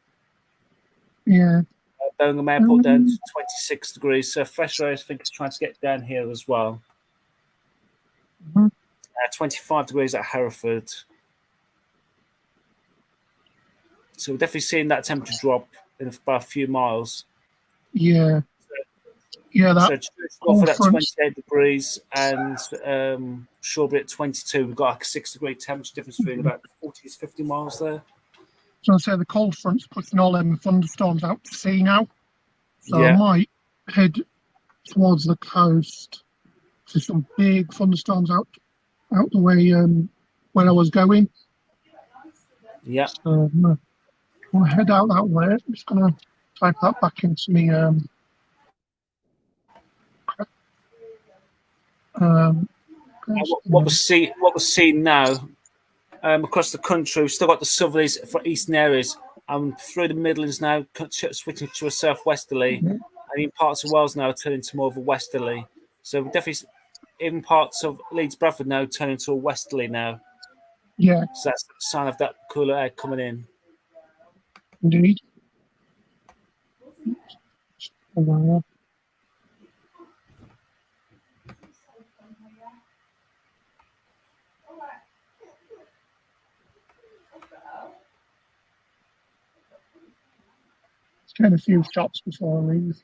yeah. Birmingham Airport down to Um, 26 degrees. So fresh air, I think, is trying to get down here as well. mhm. 25 degrees at Hereford. So we're definitely seeing that temperature drop in about a few miles. Yeah, yeah. That So cold Watford at front. 28 degrees and Shawbury at 22. We've got like a 6 degree temperature difference between about 40 to 50 miles there. So I say the cold front's pushing all them thunderstorms out to sea now. So I Yeah, might head towards the coast to some big thunderstorms out the way where I was going. yeah. So I'll head out that way. I'm just gonna type that back into me um What we're seeing now across the country, we've still got the southerlies for eastern areas. Through the Midlands now, switching to a southwesterly, and in parts of Wales now turning to more of a westerly. So we're definitely, even parts of Leeds, Bradford now turning to a westerly now. yeah, So that's the sign of that cooler air coming in. indeed. Uh, Get a few shots before I leave.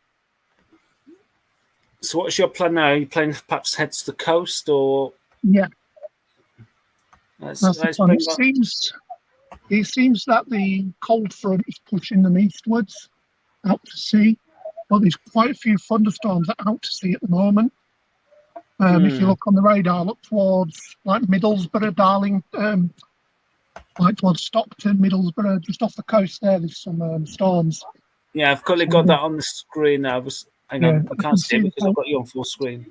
So what's your plan now? Are you planning perhaps head to the coast, or Yeah, let's that's the plan. bring It on? seems that the cold front is pushing them eastwards out to sea, but there's quite a few thunderstorms out to sea at the moment. If you look on the radar, look towards like Middlesbrough, Darling, like towards Stockton, Middlesbrough, just off the coast there. There's some storms. Yeah, I've currently got that on the screen now. Hang Yeah, on, I I can't can see it see the because I've cold. got you on full screen.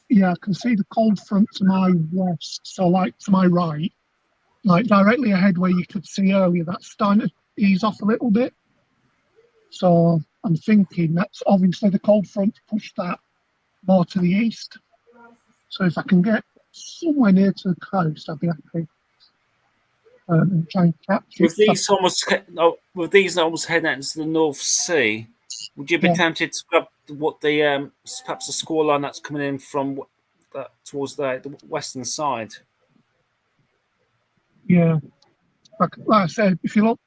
Yeah, I can see the cold front to my west. So like to my right, like directly ahead where you could see earlier, that's starting to ease off a little bit. So I'm thinking that's obviously the cold front pushed that more to the east. So if I can get somewhere near to the coast, I'll be happy and try and catch it. With these almost heading out into the North Sea, would you be Yeah, tempted to grab what the perhaps the score line that's coming in from towards the western side? yeah. Like I said, if you look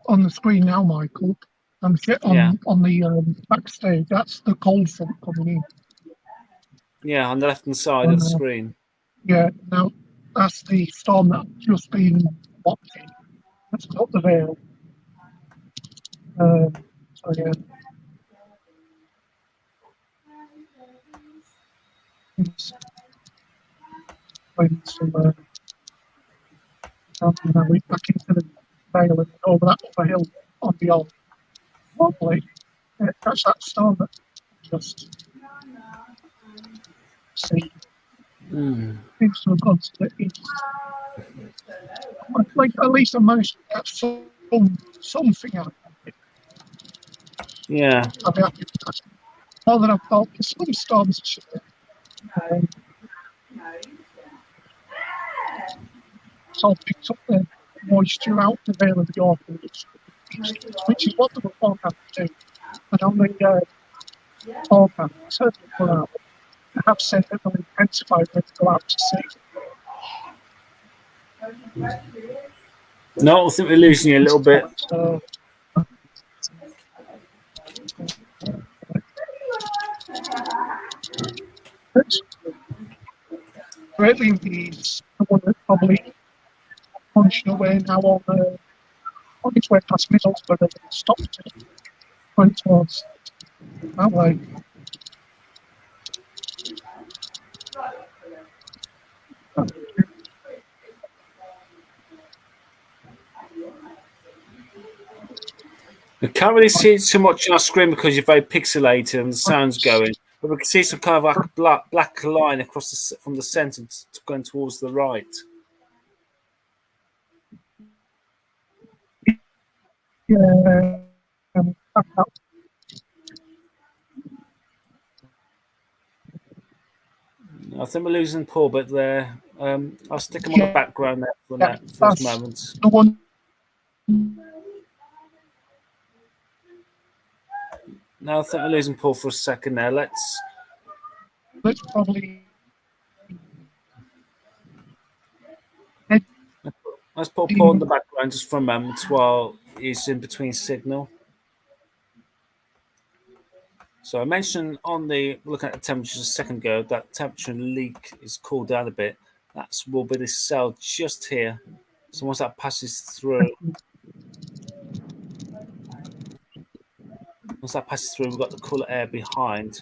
on the screen now, Michael, I'm Yeah, on the backstage. That's the cold front coming in. yeah, on the left hand side of the Uh, screen. yeah, now that's the storm that's just been watching. That's got the veil. So yeah, it's going to back into the veil and over that upper hill on beyond. Hopefully, catch that storm that just see seems to have gone to the east. Like at least I managed to catch something out of it. Yeah, I'll be happy with that. More than I thought, because some storms um, sort of picked up the moisture out the veil of the autumn, which is what they were forecast to do. And on the forecast, certainly put out, they have said that they'll intensify when they go out to sea. no, I think we're losing you a little bit. So, it's greatly the one that probably punching away now on its way past Middlesbrough and stopped it, went towards that way. We can't really see too much on our screen because you're very pixelated and the sound's going. But we can see some kind of like a black line across from the centre going towards the right. Yeah, back up. I think we're losing Paul, but there. I'll stick him on the Yeah, background there for yeah, that for this that's moment. the one. No, I think we're losing Paul for a second there. That's probably Let's put Paul in heading. the background just for a moment while he's in between signal. So I mentioned on the looking at the temperatures a second ago that temperature leak is cooled down a bit. That's will be this cell just here. So once that passes through, we've got the cooler air behind.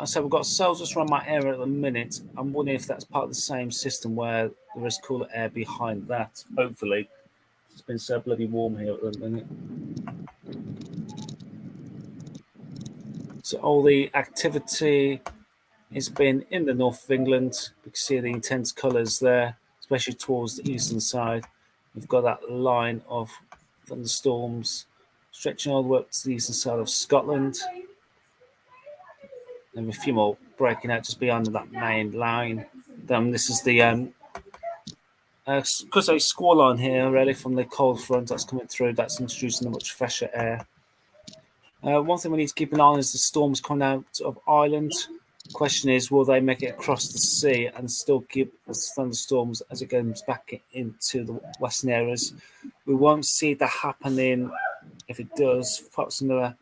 So we've got cells just around my area at the minute. I'm wondering if that's part of the same system where there is cooler air behind that. Hopefully, it's been so bloody warm here at the minute. So all the activity has been in the north of England. You can see the intense colours there, especially towards the eastern side. We've got that line of thunderstorms stretching all the way up to the eastern side of Scotland. And a few more breaking out just beyond that main line. This is the because a squall line here really from the cold front that's coming through. That's introducing a much fresher air. One thing we need to keep an eye on is the storms coming out of Ireland. Question is, will they make it across the sea and still keep the thunderstorms as it goes back into the western areas? We won't see that happening if it does, perhaps another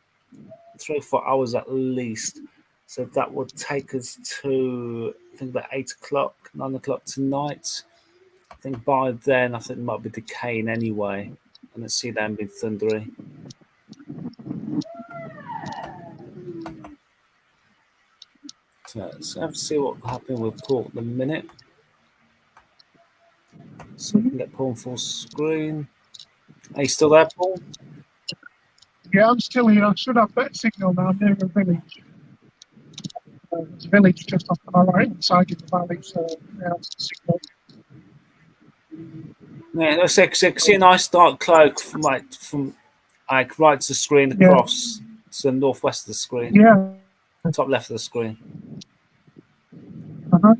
3 or 4 hours at least. So that would take us to, I think, about 8 o'clock, 9 o'clock tonight. I think by then, I think it might be decaying anyway. And let's see them be thundery. So let's have to see what's happening with Paul at the minute. So we can get Paul on full screen. Are you still there, Paul? Yeah, I'm still here. I should have better signal now. I'm near a village. There's a village just off to my right hand side of the valley, so yeah, it's the signal. Yeah, let's see a nice dark cloak from right to the screen Yeah, across to the northwest of the screen, yeah. top left of the screen. Uh-huh.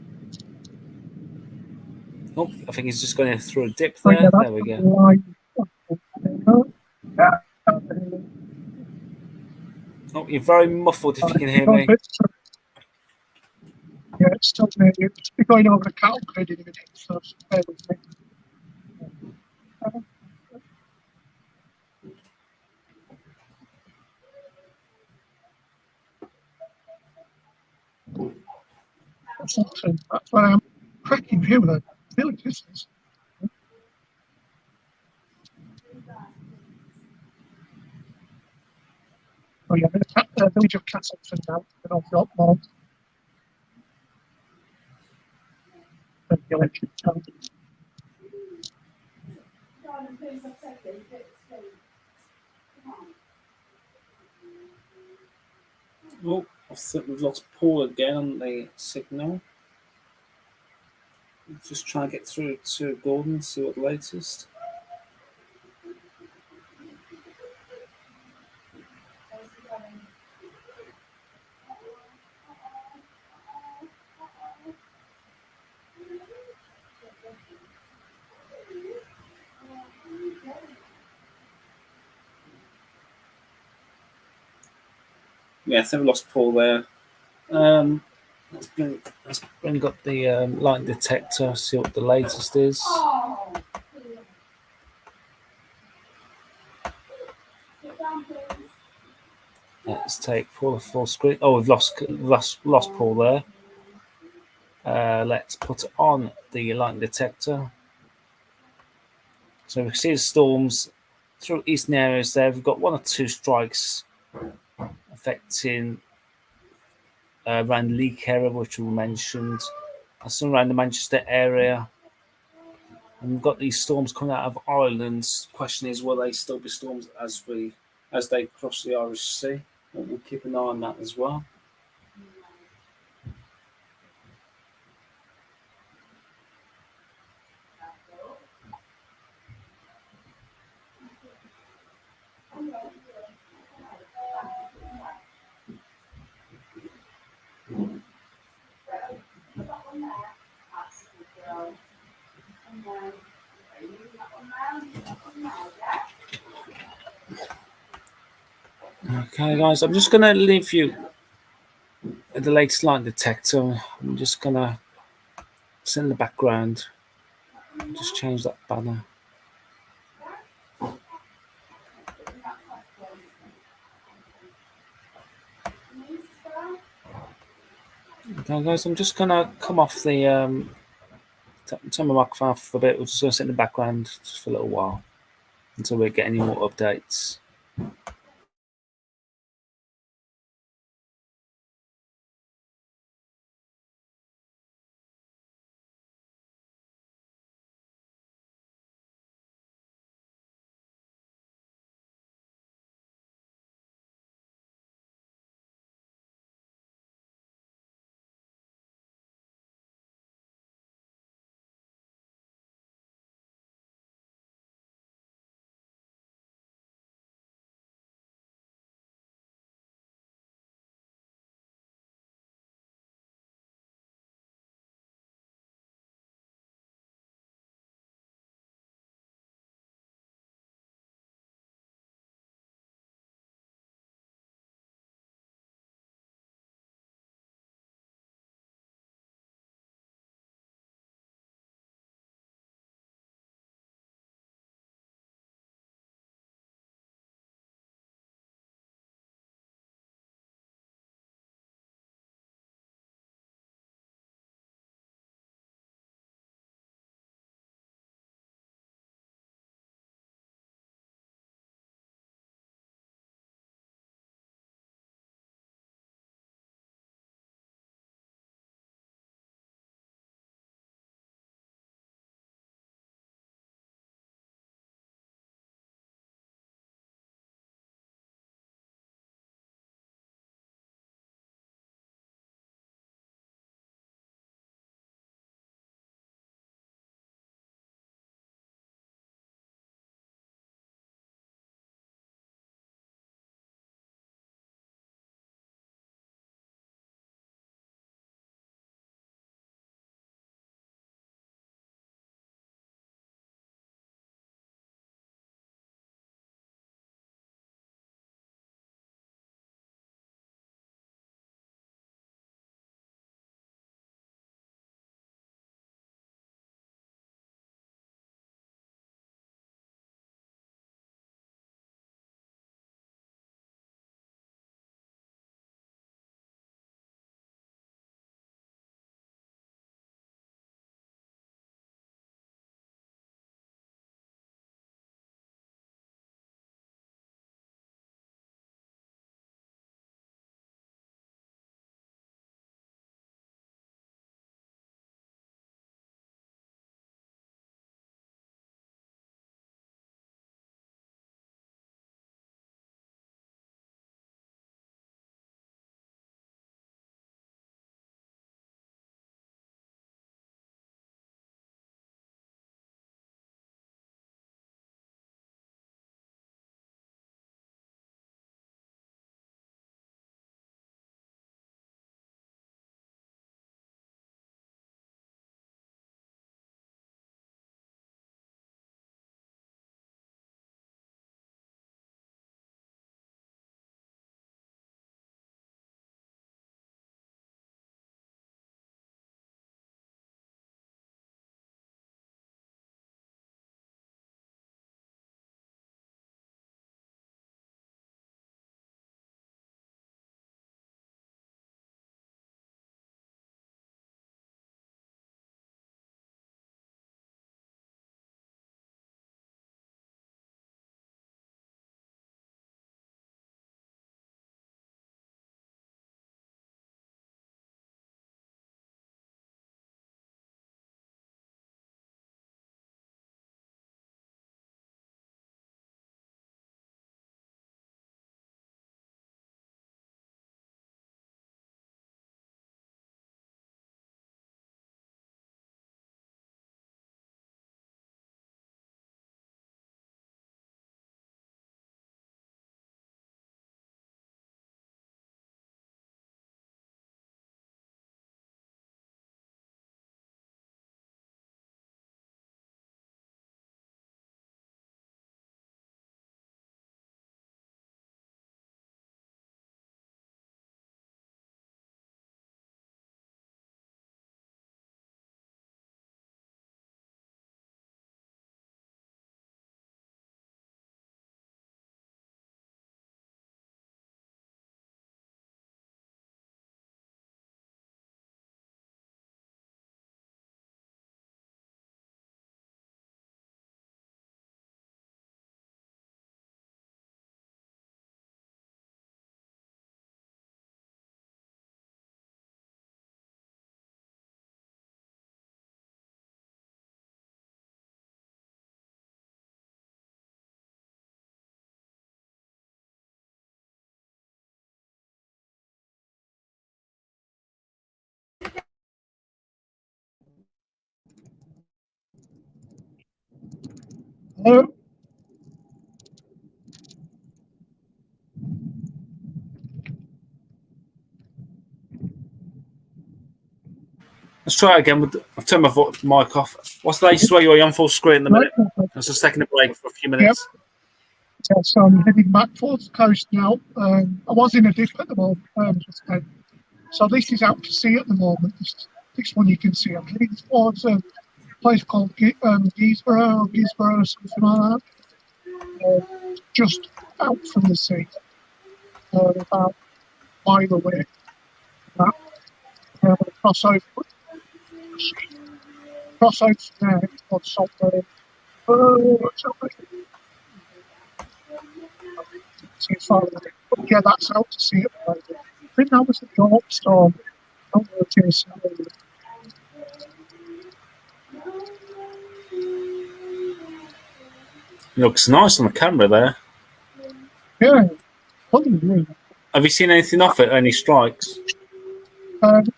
Oh, I think he's just going through a dip Oh, yeah, there. that's There we the go. line. There you go. Yeah. Oh, you're very muffled if you can hear me. Yeah, it's still near you. It's going over the cattle grid in a minute, so just bear with me. That's where I am. Cracking view of the village, this is. Oh, yeah, the village of Castleton now, and I've got more. The village of town. Oh, I think we've lost Paul again on the signal. Just try and get through to Gordon, see what the latest. Yeah, I think we lost Paul there. Let's bring up the light detector, see what the latest is. Let's take Paul off full screen. Oh, we've lost Paul there. Let's put on the light detector. So we can see the storms through eastern areas there. We've got 1 or 2 strikes affecting around Leek area, which we mentioned. Some around the Manchester area. And we've got these storms coming out of Ireland. Question is, will they still be storms as they cross the Irish Sea? We'll keep an eye on that as well. Okay, guys, I'm just going to leave you at the latest light detector. I'm just going to sit in the background, just change that banner. Okay, guys, I'm just going to come off the turn my microphone off for a bit. We're just going to sit in the background just for a little while until we get any more updates. Hello? Let's try it again. I've turned my mic off. What's the latest where you're on full screen at the minute? Let's just taking a break for a few minutes. Yeah, so I'm heading back towards the coast now. I was in a dip at the moment. Just then. So this is out to sea at the moment. This one you can see. I'm heading towards a place called Gisborough, or something like that. Just out from the sea. About a mile away. I'm going to cross over from there. It's called Saltburn. Too far away. But yeah, that's out to sea at the moment. I think that was a drop storm. I don't know what it is. It looks nice on the camera there. Yeah, probably. Have you seen anything off it? Any strikes?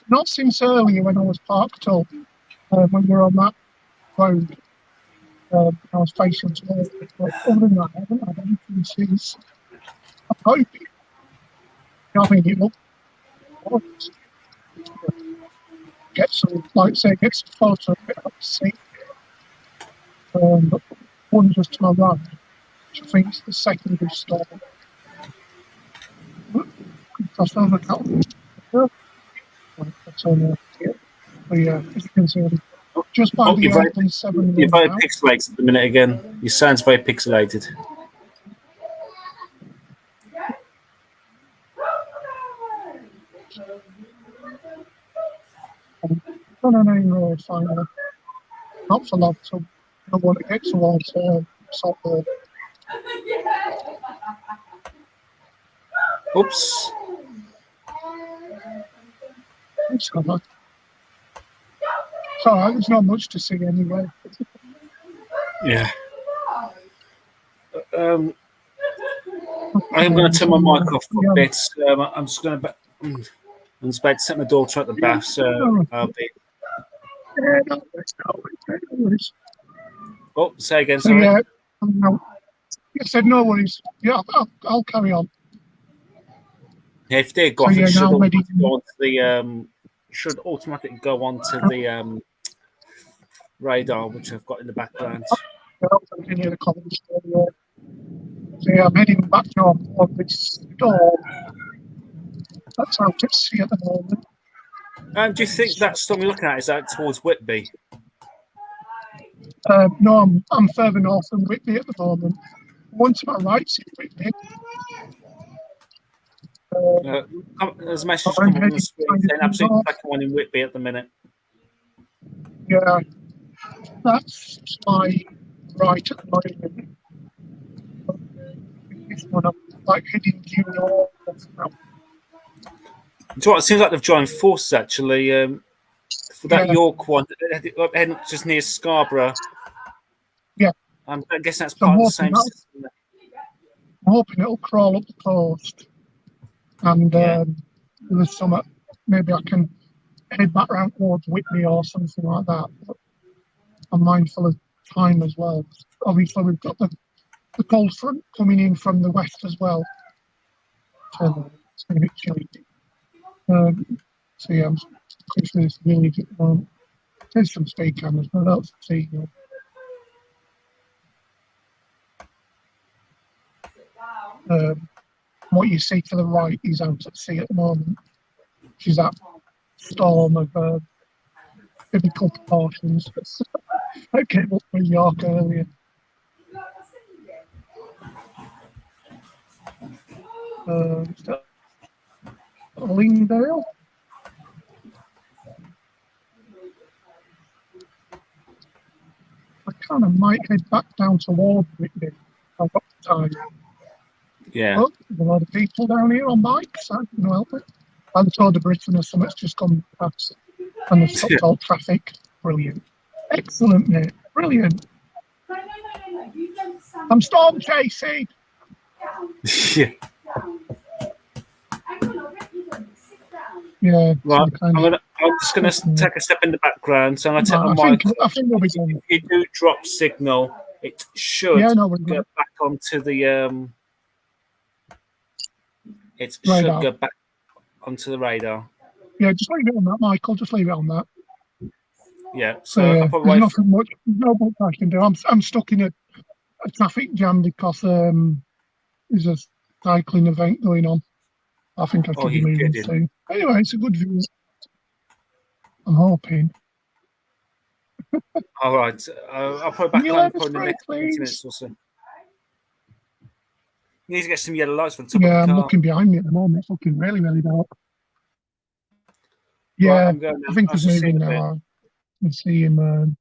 Not since earlier when I was parked up, when we were on that road. I was facing towards it. But other than that, I haven't had anything since. I'm hoping. I mean, it looks get some, like say, get some photos of it up to see. But one just to my right, which I think is the secondary storm. Cross over that's on here. But yeah, as you can see, just by the M7. You're very pixelated at the minute again. Your sound's very pixelated. On an A road finally. Not for long, so I don't want to get towards Saltburn. Oops. It's alright. It's alright, there's not much to see anyway. Yeah. I am going to turn my mic off for a bit. I'm just going to. I'm just about to set my daughter at the bath, so I'll be. Yeah, no worries. Oh, say again, So, sorry. yeah, I said no worries. Yeah, I'll carry on. Yeah, if they go So, off, yeah, it should now I'm automatically go onto the should automatically go onto the radar, which I've got in the background. I'll continue the comments. So, yeah, I'm heading back now on this storm. That's out at sea at the moment. Do you think that storm you're looking at is out towards Whitby? No, I'm further north than Whitby at the moment. One to my right's in Whitby. There's a message come up on the screen saying absolutely cracking one in Whitby at the minute. Yeah, that's my right at the moment. This one I'm like heading due north now. Do you know what? It seems like they've joined forces actually. For that York one, heading just near Scarborough. Yeah. I'm guessing that's part of the same system. I'm hoping it'll crawl up the coast. And there's some, maybe I can head back around towards Whitby or something like that. But I'm mindful of time as well. Obviously, we've got the cold front coming in from the west as well. So it's going to be chilly. So yeah, I'm pushing this village at the moment. There's some speed cameras, but I don't see you. What you see to the right is out at sea at the moment, which is that storm of biblical proportions that came up from York earlier. Lingdale. I kind of might head back down towards Whitby. I've got time. Yeah. Oh, there's a lot of people down here on bikes. I can help it. And the Tour de Britain or something's just gone past. And they've stopped all traffic. Brilliant. Excellent, mate. Brilliant. I'm storm chasing. Yeah. Yeah. Right. I'm just going to take a step in the background. So I'm going to take my mic. I think we'll be done. If you do drop signal, it should Yeah, no, we've got go back onto the it should radar. go back onto the radar. Yeah, just leave it on that, Michael. Just leave it on that. Yeah, So so yeah, I'll probably there's wait for, nothing much. No much I can do. I'm stuck in a traffic jam because there's a cycling event going on. I think I oh, should be you're moving kidding. soon. Anyway, it's a good view. I'm hoping. All right, I'll put it Can back you on let us probably in the through, next 20 please? minutes or so. You need to get some yellow lights from the top of the Yeah, I'm car. looking behind me at the moment. It's looking really, really dark. Right, Yeah, I'm going I now. think I he's shall see you moving in a bit. now. I see him.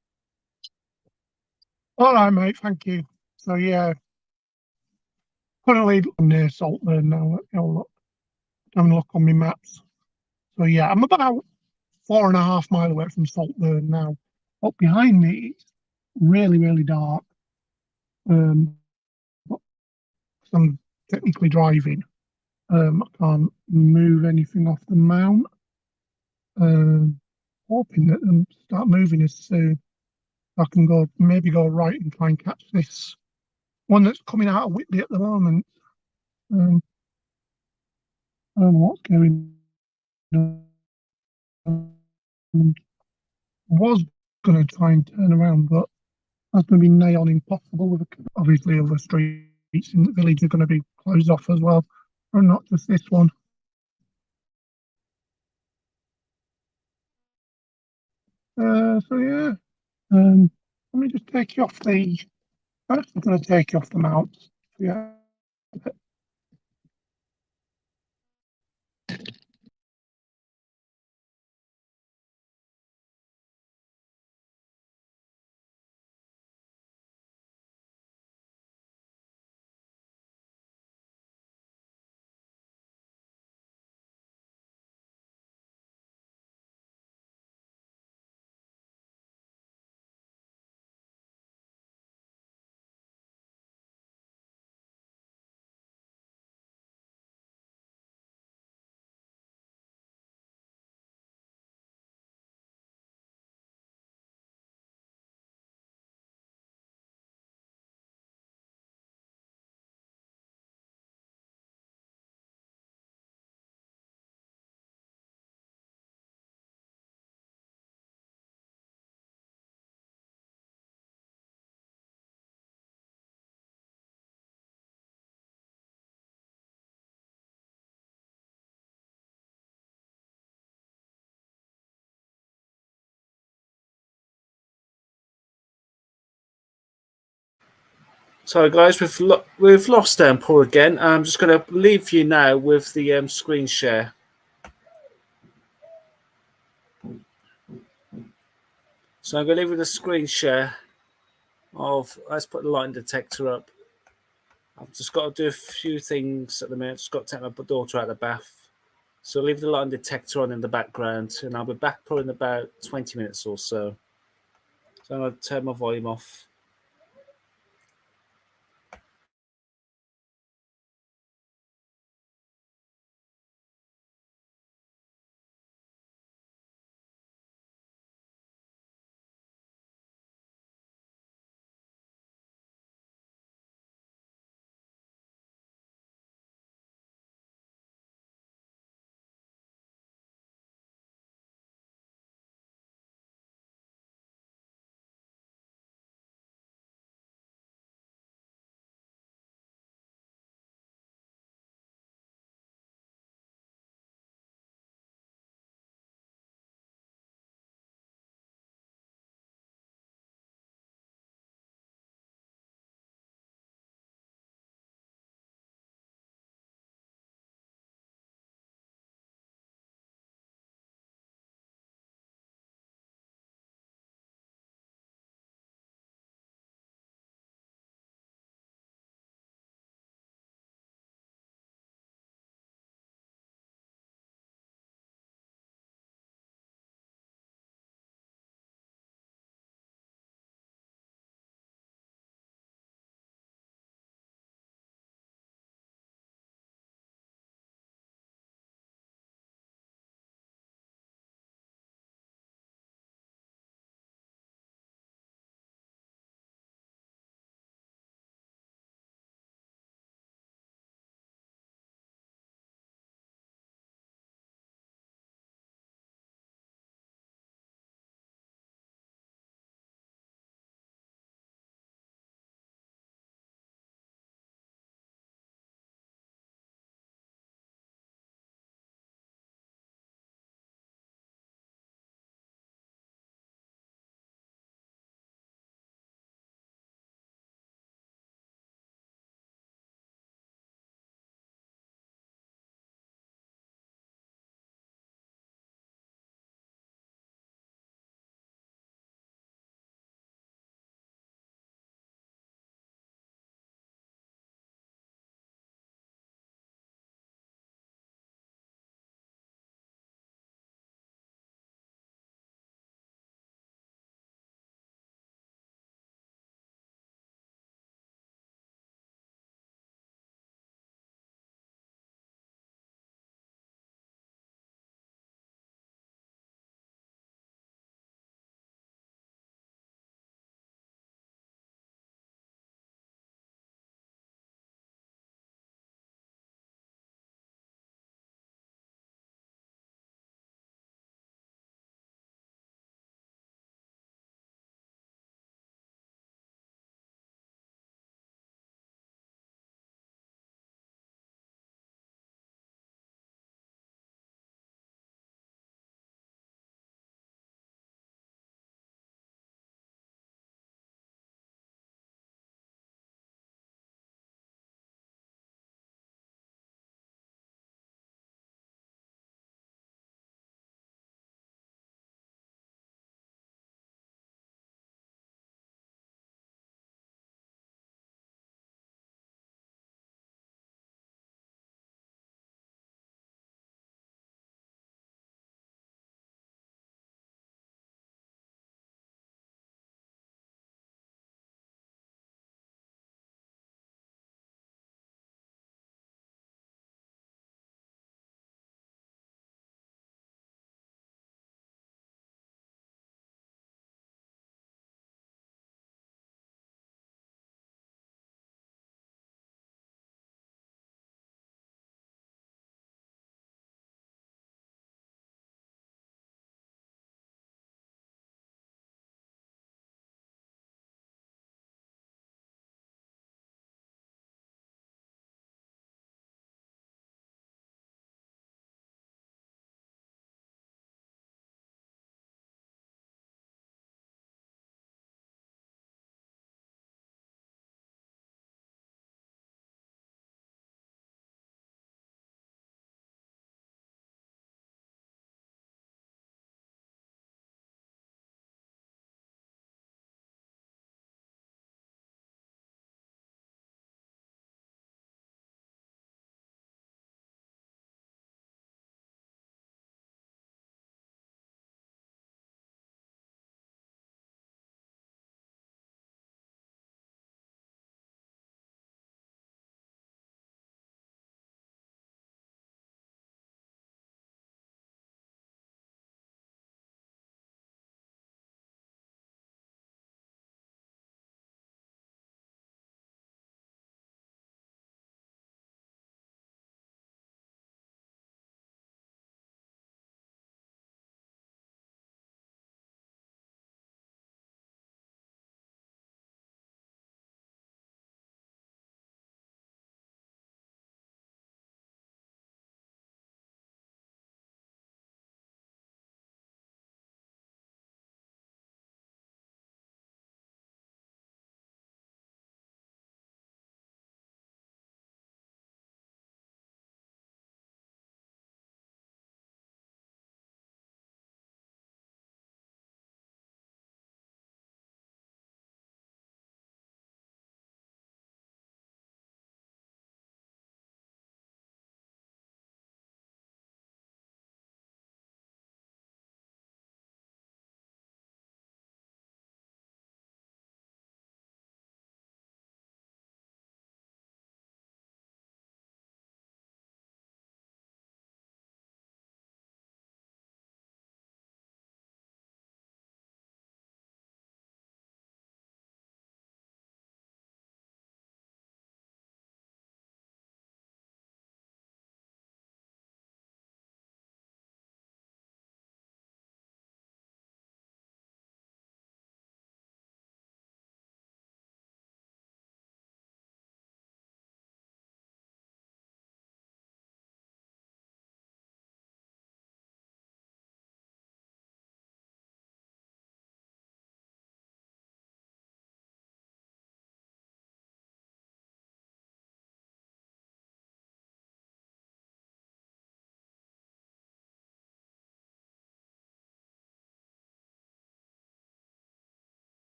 All right, mate. Thank you. So yeah, currently near Saltburn now. Having a look on my maps. So yeah, I'm about 4.5 miles away from Saltburn now. Up behind me, it's really, really dark. But 'cause I'm technically driving. I can't move anything off the mount. Um, hoping that them start moving as soon. I can maybe go right and try and catch this one that's coming out of Whitby at the moment. I don't know what's going on. Was going to try and turn around, but that's going to be nigh on impossible. Obviously, other streets in the village are going to be closed off as well, and not just this one. So yeah, let me just take you off the. I'm actually going to take you off the mount. Yeah. So, guys, we've lost Paul again. I'm just going to leave you now with the screen share. So I'm going to leave you with a screen share of. Let's put the light detector up. I've just got to do a few things at the minute. Just got to take my daughter out of the bath. So leave the light detector on in the background, and I'll be back probably in about 20 minutes or so. So I'm going to turn my volume off.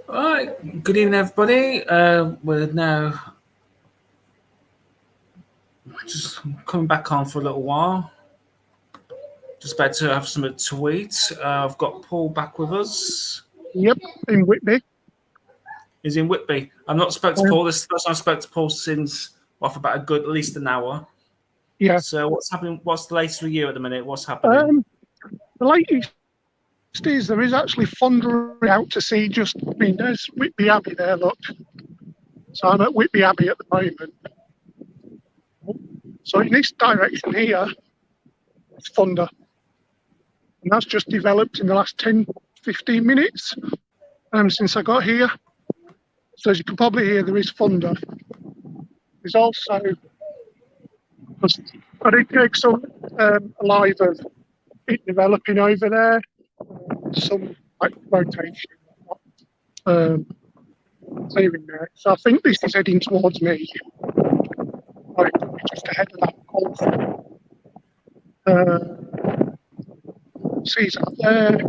All right, good evening, everybody. We're now just coming back on for a little while. Just about to have something to eat. I've got Paul back with us. Yep, in Whitby. He's in Whitby. I've not spoken to Um, Paul. This is the first time I spoke to Paul since for about at least an hour. Yeah. So what's happening? What's the latest with you at the minute? What's happening? The latest is there is actually Fonda out to sea. There's Whitby Abbey there. Look, so I'm at Whitby Abbey at the moment. So in this direction here, it's Fonda, and that's just developed in the last 10, 15 minutes since I got here. So as you can probably hear, there is Fonda. There's also, I did take some alive of it developing over there, some like rotation, clearing there. So I think this is heading towards me, like just ahead of that cold front. Seas up there.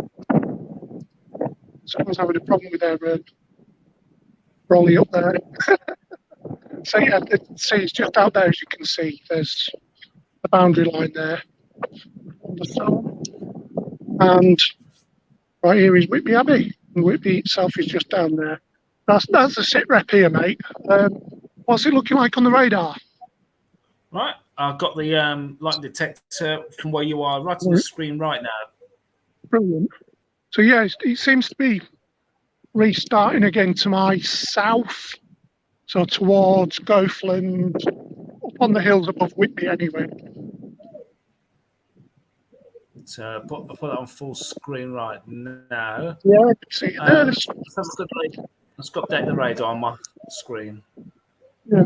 Someone's having a problem with their brolly up there. So yeah, the sea's just out there, as you can see. There's the boundary line there on the film. And right here is Whitby Abbey, and Whitby itself is just down there. That's the sit rep here, mate. What's it looking like on the radar? Right, I've got the light detector from where you are right on the screen right now. Brilliant. So yeah, it seems to be restarting again to my south, so towards Gothland, up on the hills above Whitby anyway. So I'll put that on full screen right now. Yeah, I can see it there. Let's update the radar on my screen. Yeah.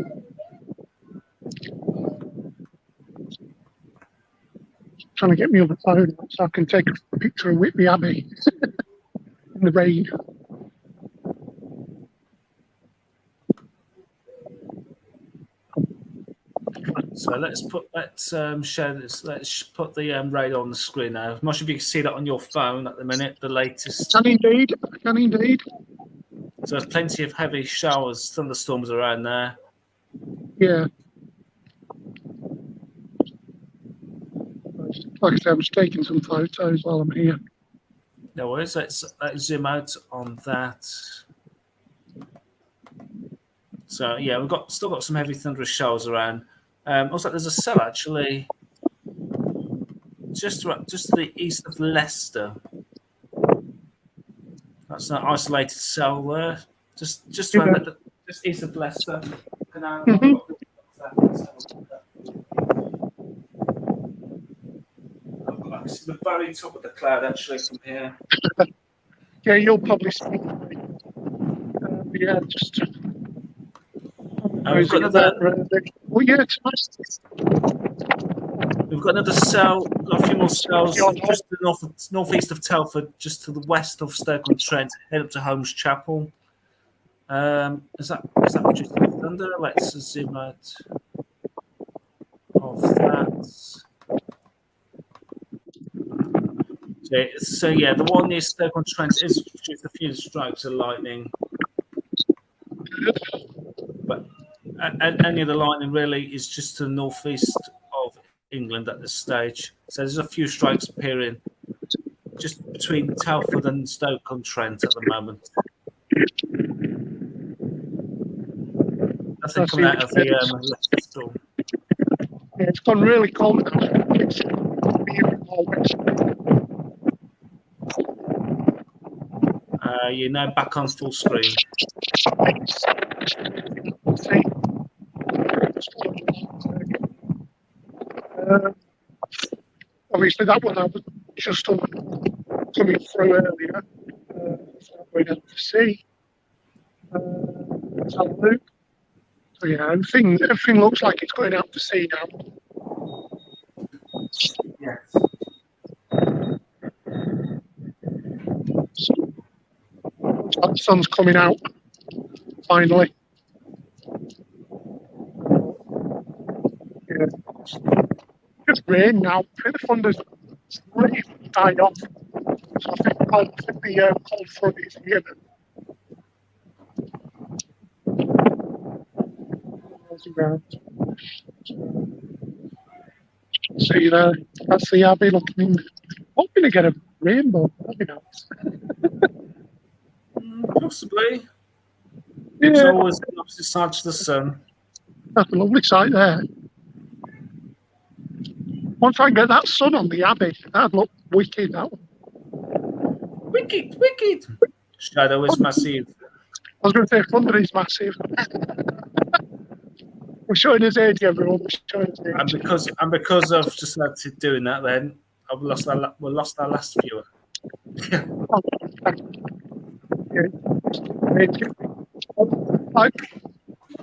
Trying to get me on the phone so I can take a picture of Whitby Abbey in the rain. So share this. Let's put the radar on the screen now. I'm not sure if you can see that on your phone at the minute. The latest. I can indeed. So there's plenty of heavy showers, thunderstorms around there. Yeah. Like I said, I'm just taking some photos while I'm here. No worries. Let's zoom out on that. So yeah, we've still got some heavy thunderous showers around. Also, there's a cell actually just to the east of Leicester. That's an isolated cell there, just around just east of Leicester. It's the very top of the cloud actually from here. Yeah, you'll probably see. Yeah, just. We've got another. Well, yeah, it's nice. We've got another cell. We've got a few more cells just to the northeast of Telford, just to the west of Stoke-on-Trent, head up to Holmes Chapel. Is that producing thunder? Let's zoom out of that. So yeah, the one near Stoke-on-Trent is just a few strikes of lightning, but any of the lightning really is just to the northeast of England at this stage. So there's a few strikes appearing just between Telford and Stoke-on-Trent at the moment. Nothing coming out of the Leicester storm. Yeah, it's gone really cold now. It's you're now back on full screen. Obviously, that one I was just coming through earlier. So I'm going out to sea. Let's have a look. So yeah, everything looks like it's going out to sea now. Yes. Looks like the sun's coming out finally. Yeah. Just rain now. The thunder's really died off. So I think the cold front is here. around. See there, that's the Abbey looking in. Hoping to get a rainbow. That'd be nice. Possibly. Yeah, It's always the opposite side to the sun. that's a lovely sight there. Once I get that sun on the Abbey, that'd look wicked. That one. Wicked, wicked. Shadow is massive. I was going to say Thunder is massive. We're showing his age, everyone. We're showing his age. And because I've just started doing that, then we lost our last viewer.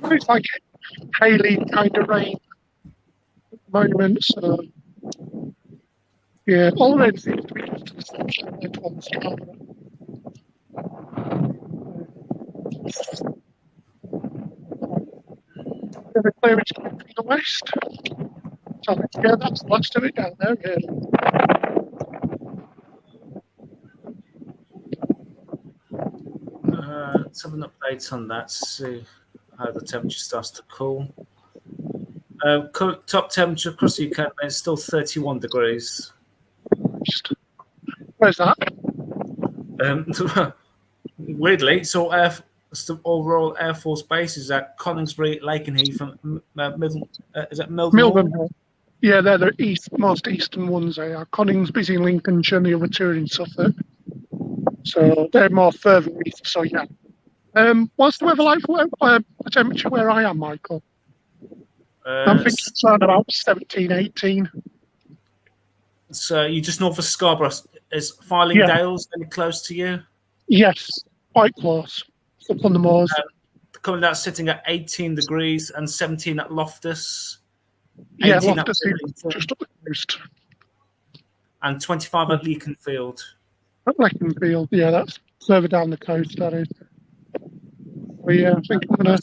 It's like Haley kind of rain at the moment. So yeah, all rain seems to be just to the sunshine towards Scarborough. The clearance coming from the west. So yeah, that's the last of it down there. Really. Let's have an update on that. See how the temperature starts to cool. Top temperature across the UK is still 31 degrees. Where's that? Weirdly, so overall Air Force Base is at Coningsbury, Lakenheath, and is that Milton? Yeah, they're the most eastern ones. They are. Coningsby's in Lincolnshire, and the other two are in Suffolk. So they're more further east. So yeah. What's the weather like for the temperature where I am, Michael? I'm thinking it's around about 17, 18. So you just north of Scarborough. Is Farlingdales any close to you? Yes, quite close. It's up on the moors. Coming out sitting at 18 degrees and 17 at Loftus. Yeah, Loftus is just up the coast. And 25 at Leconfield. At Leconfield, yeah, that's further down the coast, that is. But yeah, I think I'm going to...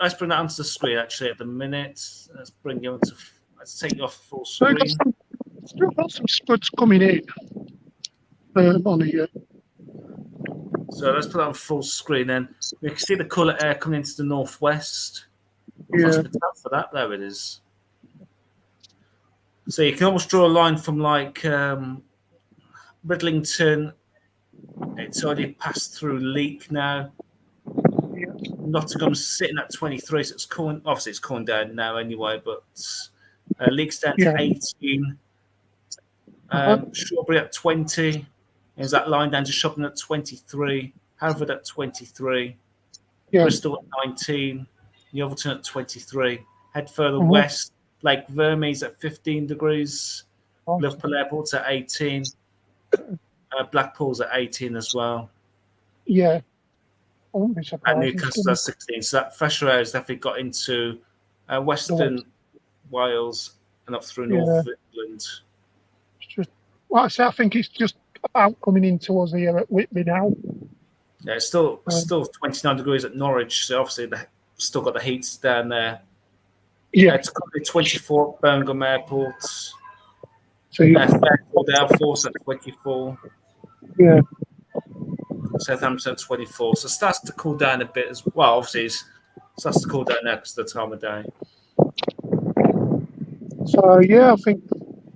Let's bring that onto the screen, actually, at the minute. Let's take you off full screen. Still got some spuds coming in on here. So let's put that on full screen then. We can see the cooler air coming into the northwest. Yeah. For that, there it is. So you can almost draw a line from like Bridlington. It's already passed through Leek now. Yeah. Nottingham's sitting at 23, so it's cooling. Obviously, it's cooling down now anyway, but Leek's down to 18. Shawbury at 20. Is that line down to Shopton at 23? Hereford at 23. Yeah. Bristol at 19. Yeovilton at 23. Head further west. Lake Vermes at 15 degrees. Liverpool Airport's at 18. Blackpool's at 18 as well. Yeah. I won't be surprised. And Newcastle's at 16. So that fresher air has definitely got into Western Wales and up through North England. Like I say, I think it's just about coming into us here at Whitby now. Yeah, it's still 29 degrees at Norwich, so obviously they've still got the heats down there. Yeah. It's currently 24 at Birmingham Airport. So Fairfield Air Force at 24. Yeah. Southampton at 24. So it starts to cool down a bit as well. Obviously, it starts to cool down now because of the time of day. So, yeah, I think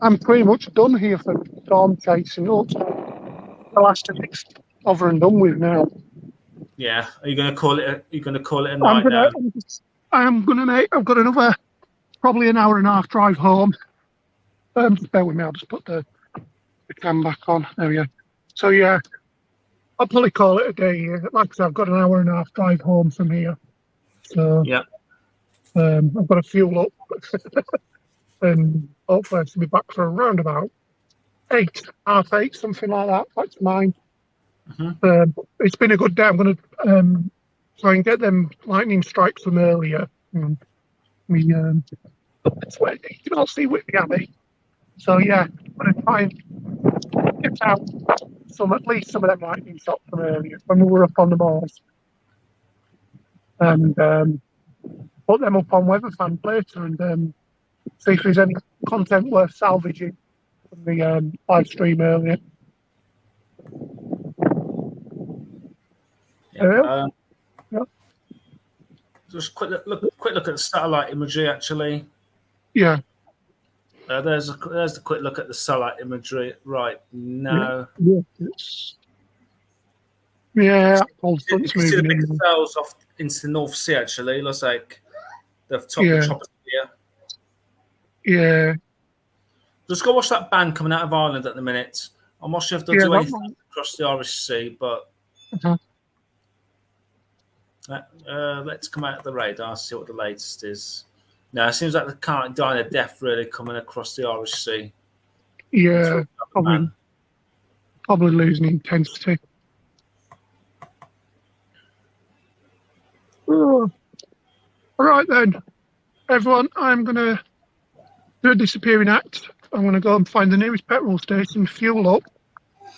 I'm pretty much done here for storm chasing. The last of it's over and done with now. Yeah, are you going to call it? A night now? I've got another probably an hour and a half drive home. Just bear with me. I'll just put the cam back on. There we go. So yeah, I'll probably call it a day here. Like I said, I've got an hour and a half drive home from here. So yeah, I've got to fuel up. And hopefully I should be back for around about half eight, something like that. That's mine. It's been a good day. I'm going to try and get them lightning strikes from earlier. That's where you can all see Whitby Abbey. So yeah, I'm going to try and get out at least some of them lightning shots from earlier when we were up on the moors, and put them up on Weatherfan later and see if there's any content worth salvaging from the live stream earlier. Just quick look at the satellite imagery. Actually, Yeah. there's the quick look at the satellite imagery right now. Yeah. Cold You front's can see the moving big in. cells off into the North Sea. Actually, it looks like the Yeah. troposphere. Yeah. Just go watch that band coming out of Ireland at the minute. I'm not sure if they'll Yeah, do that anything one. across the Irish Sea, but Uh-huh. let's come out of the radar, see what the latest is. No, it seems like the current dying of death really coming across the Irish Sea. Yeah, probably losing intensity. Oh. All right then, everyone. I'm gonna do a disappearing act. I'm gonna go and find the nearest petrol station, fuel up,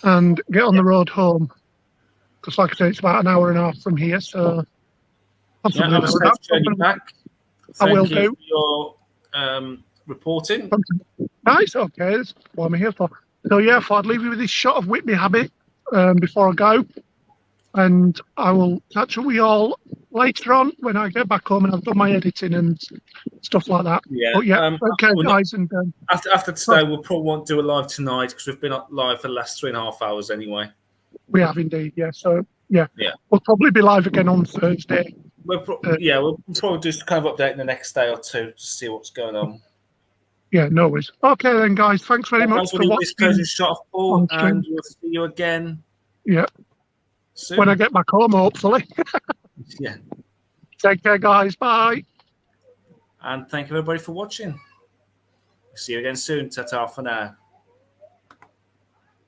and get on the road home. Because, like I say, it's about an hour and a half from here, so possibly Yeah, an have a hour and a safe half. journey back. I will Thank you do. for your reporting. Nice, okay, that's what I'm here for. So yeah, I thought I'd leave you with this shot of Whitby Habit before I go. And I will catch up with you all later on when I get back home and I've done my editing and stuff like that. Yeah. But yeah, okay, guys. And after today, we'll probably won't do a live tonight because we've been live for the last 3.5 hours anyway. we have indeed, yeah. So yeah, Yeah. we'll probably be live again on Thursday. We'll probably just kind of update in the next day or two to see what's going on. Yeah, no worries. Okay then, guys. Thanks very much for watching. Closing shot of Paul, on stream. and we'll see you again. Yeah. Soon. When I get back home, hopefully. Yeah. Take care, guys. Bye. And thank you everybody for watching. See you again soon. Ta-ta for now.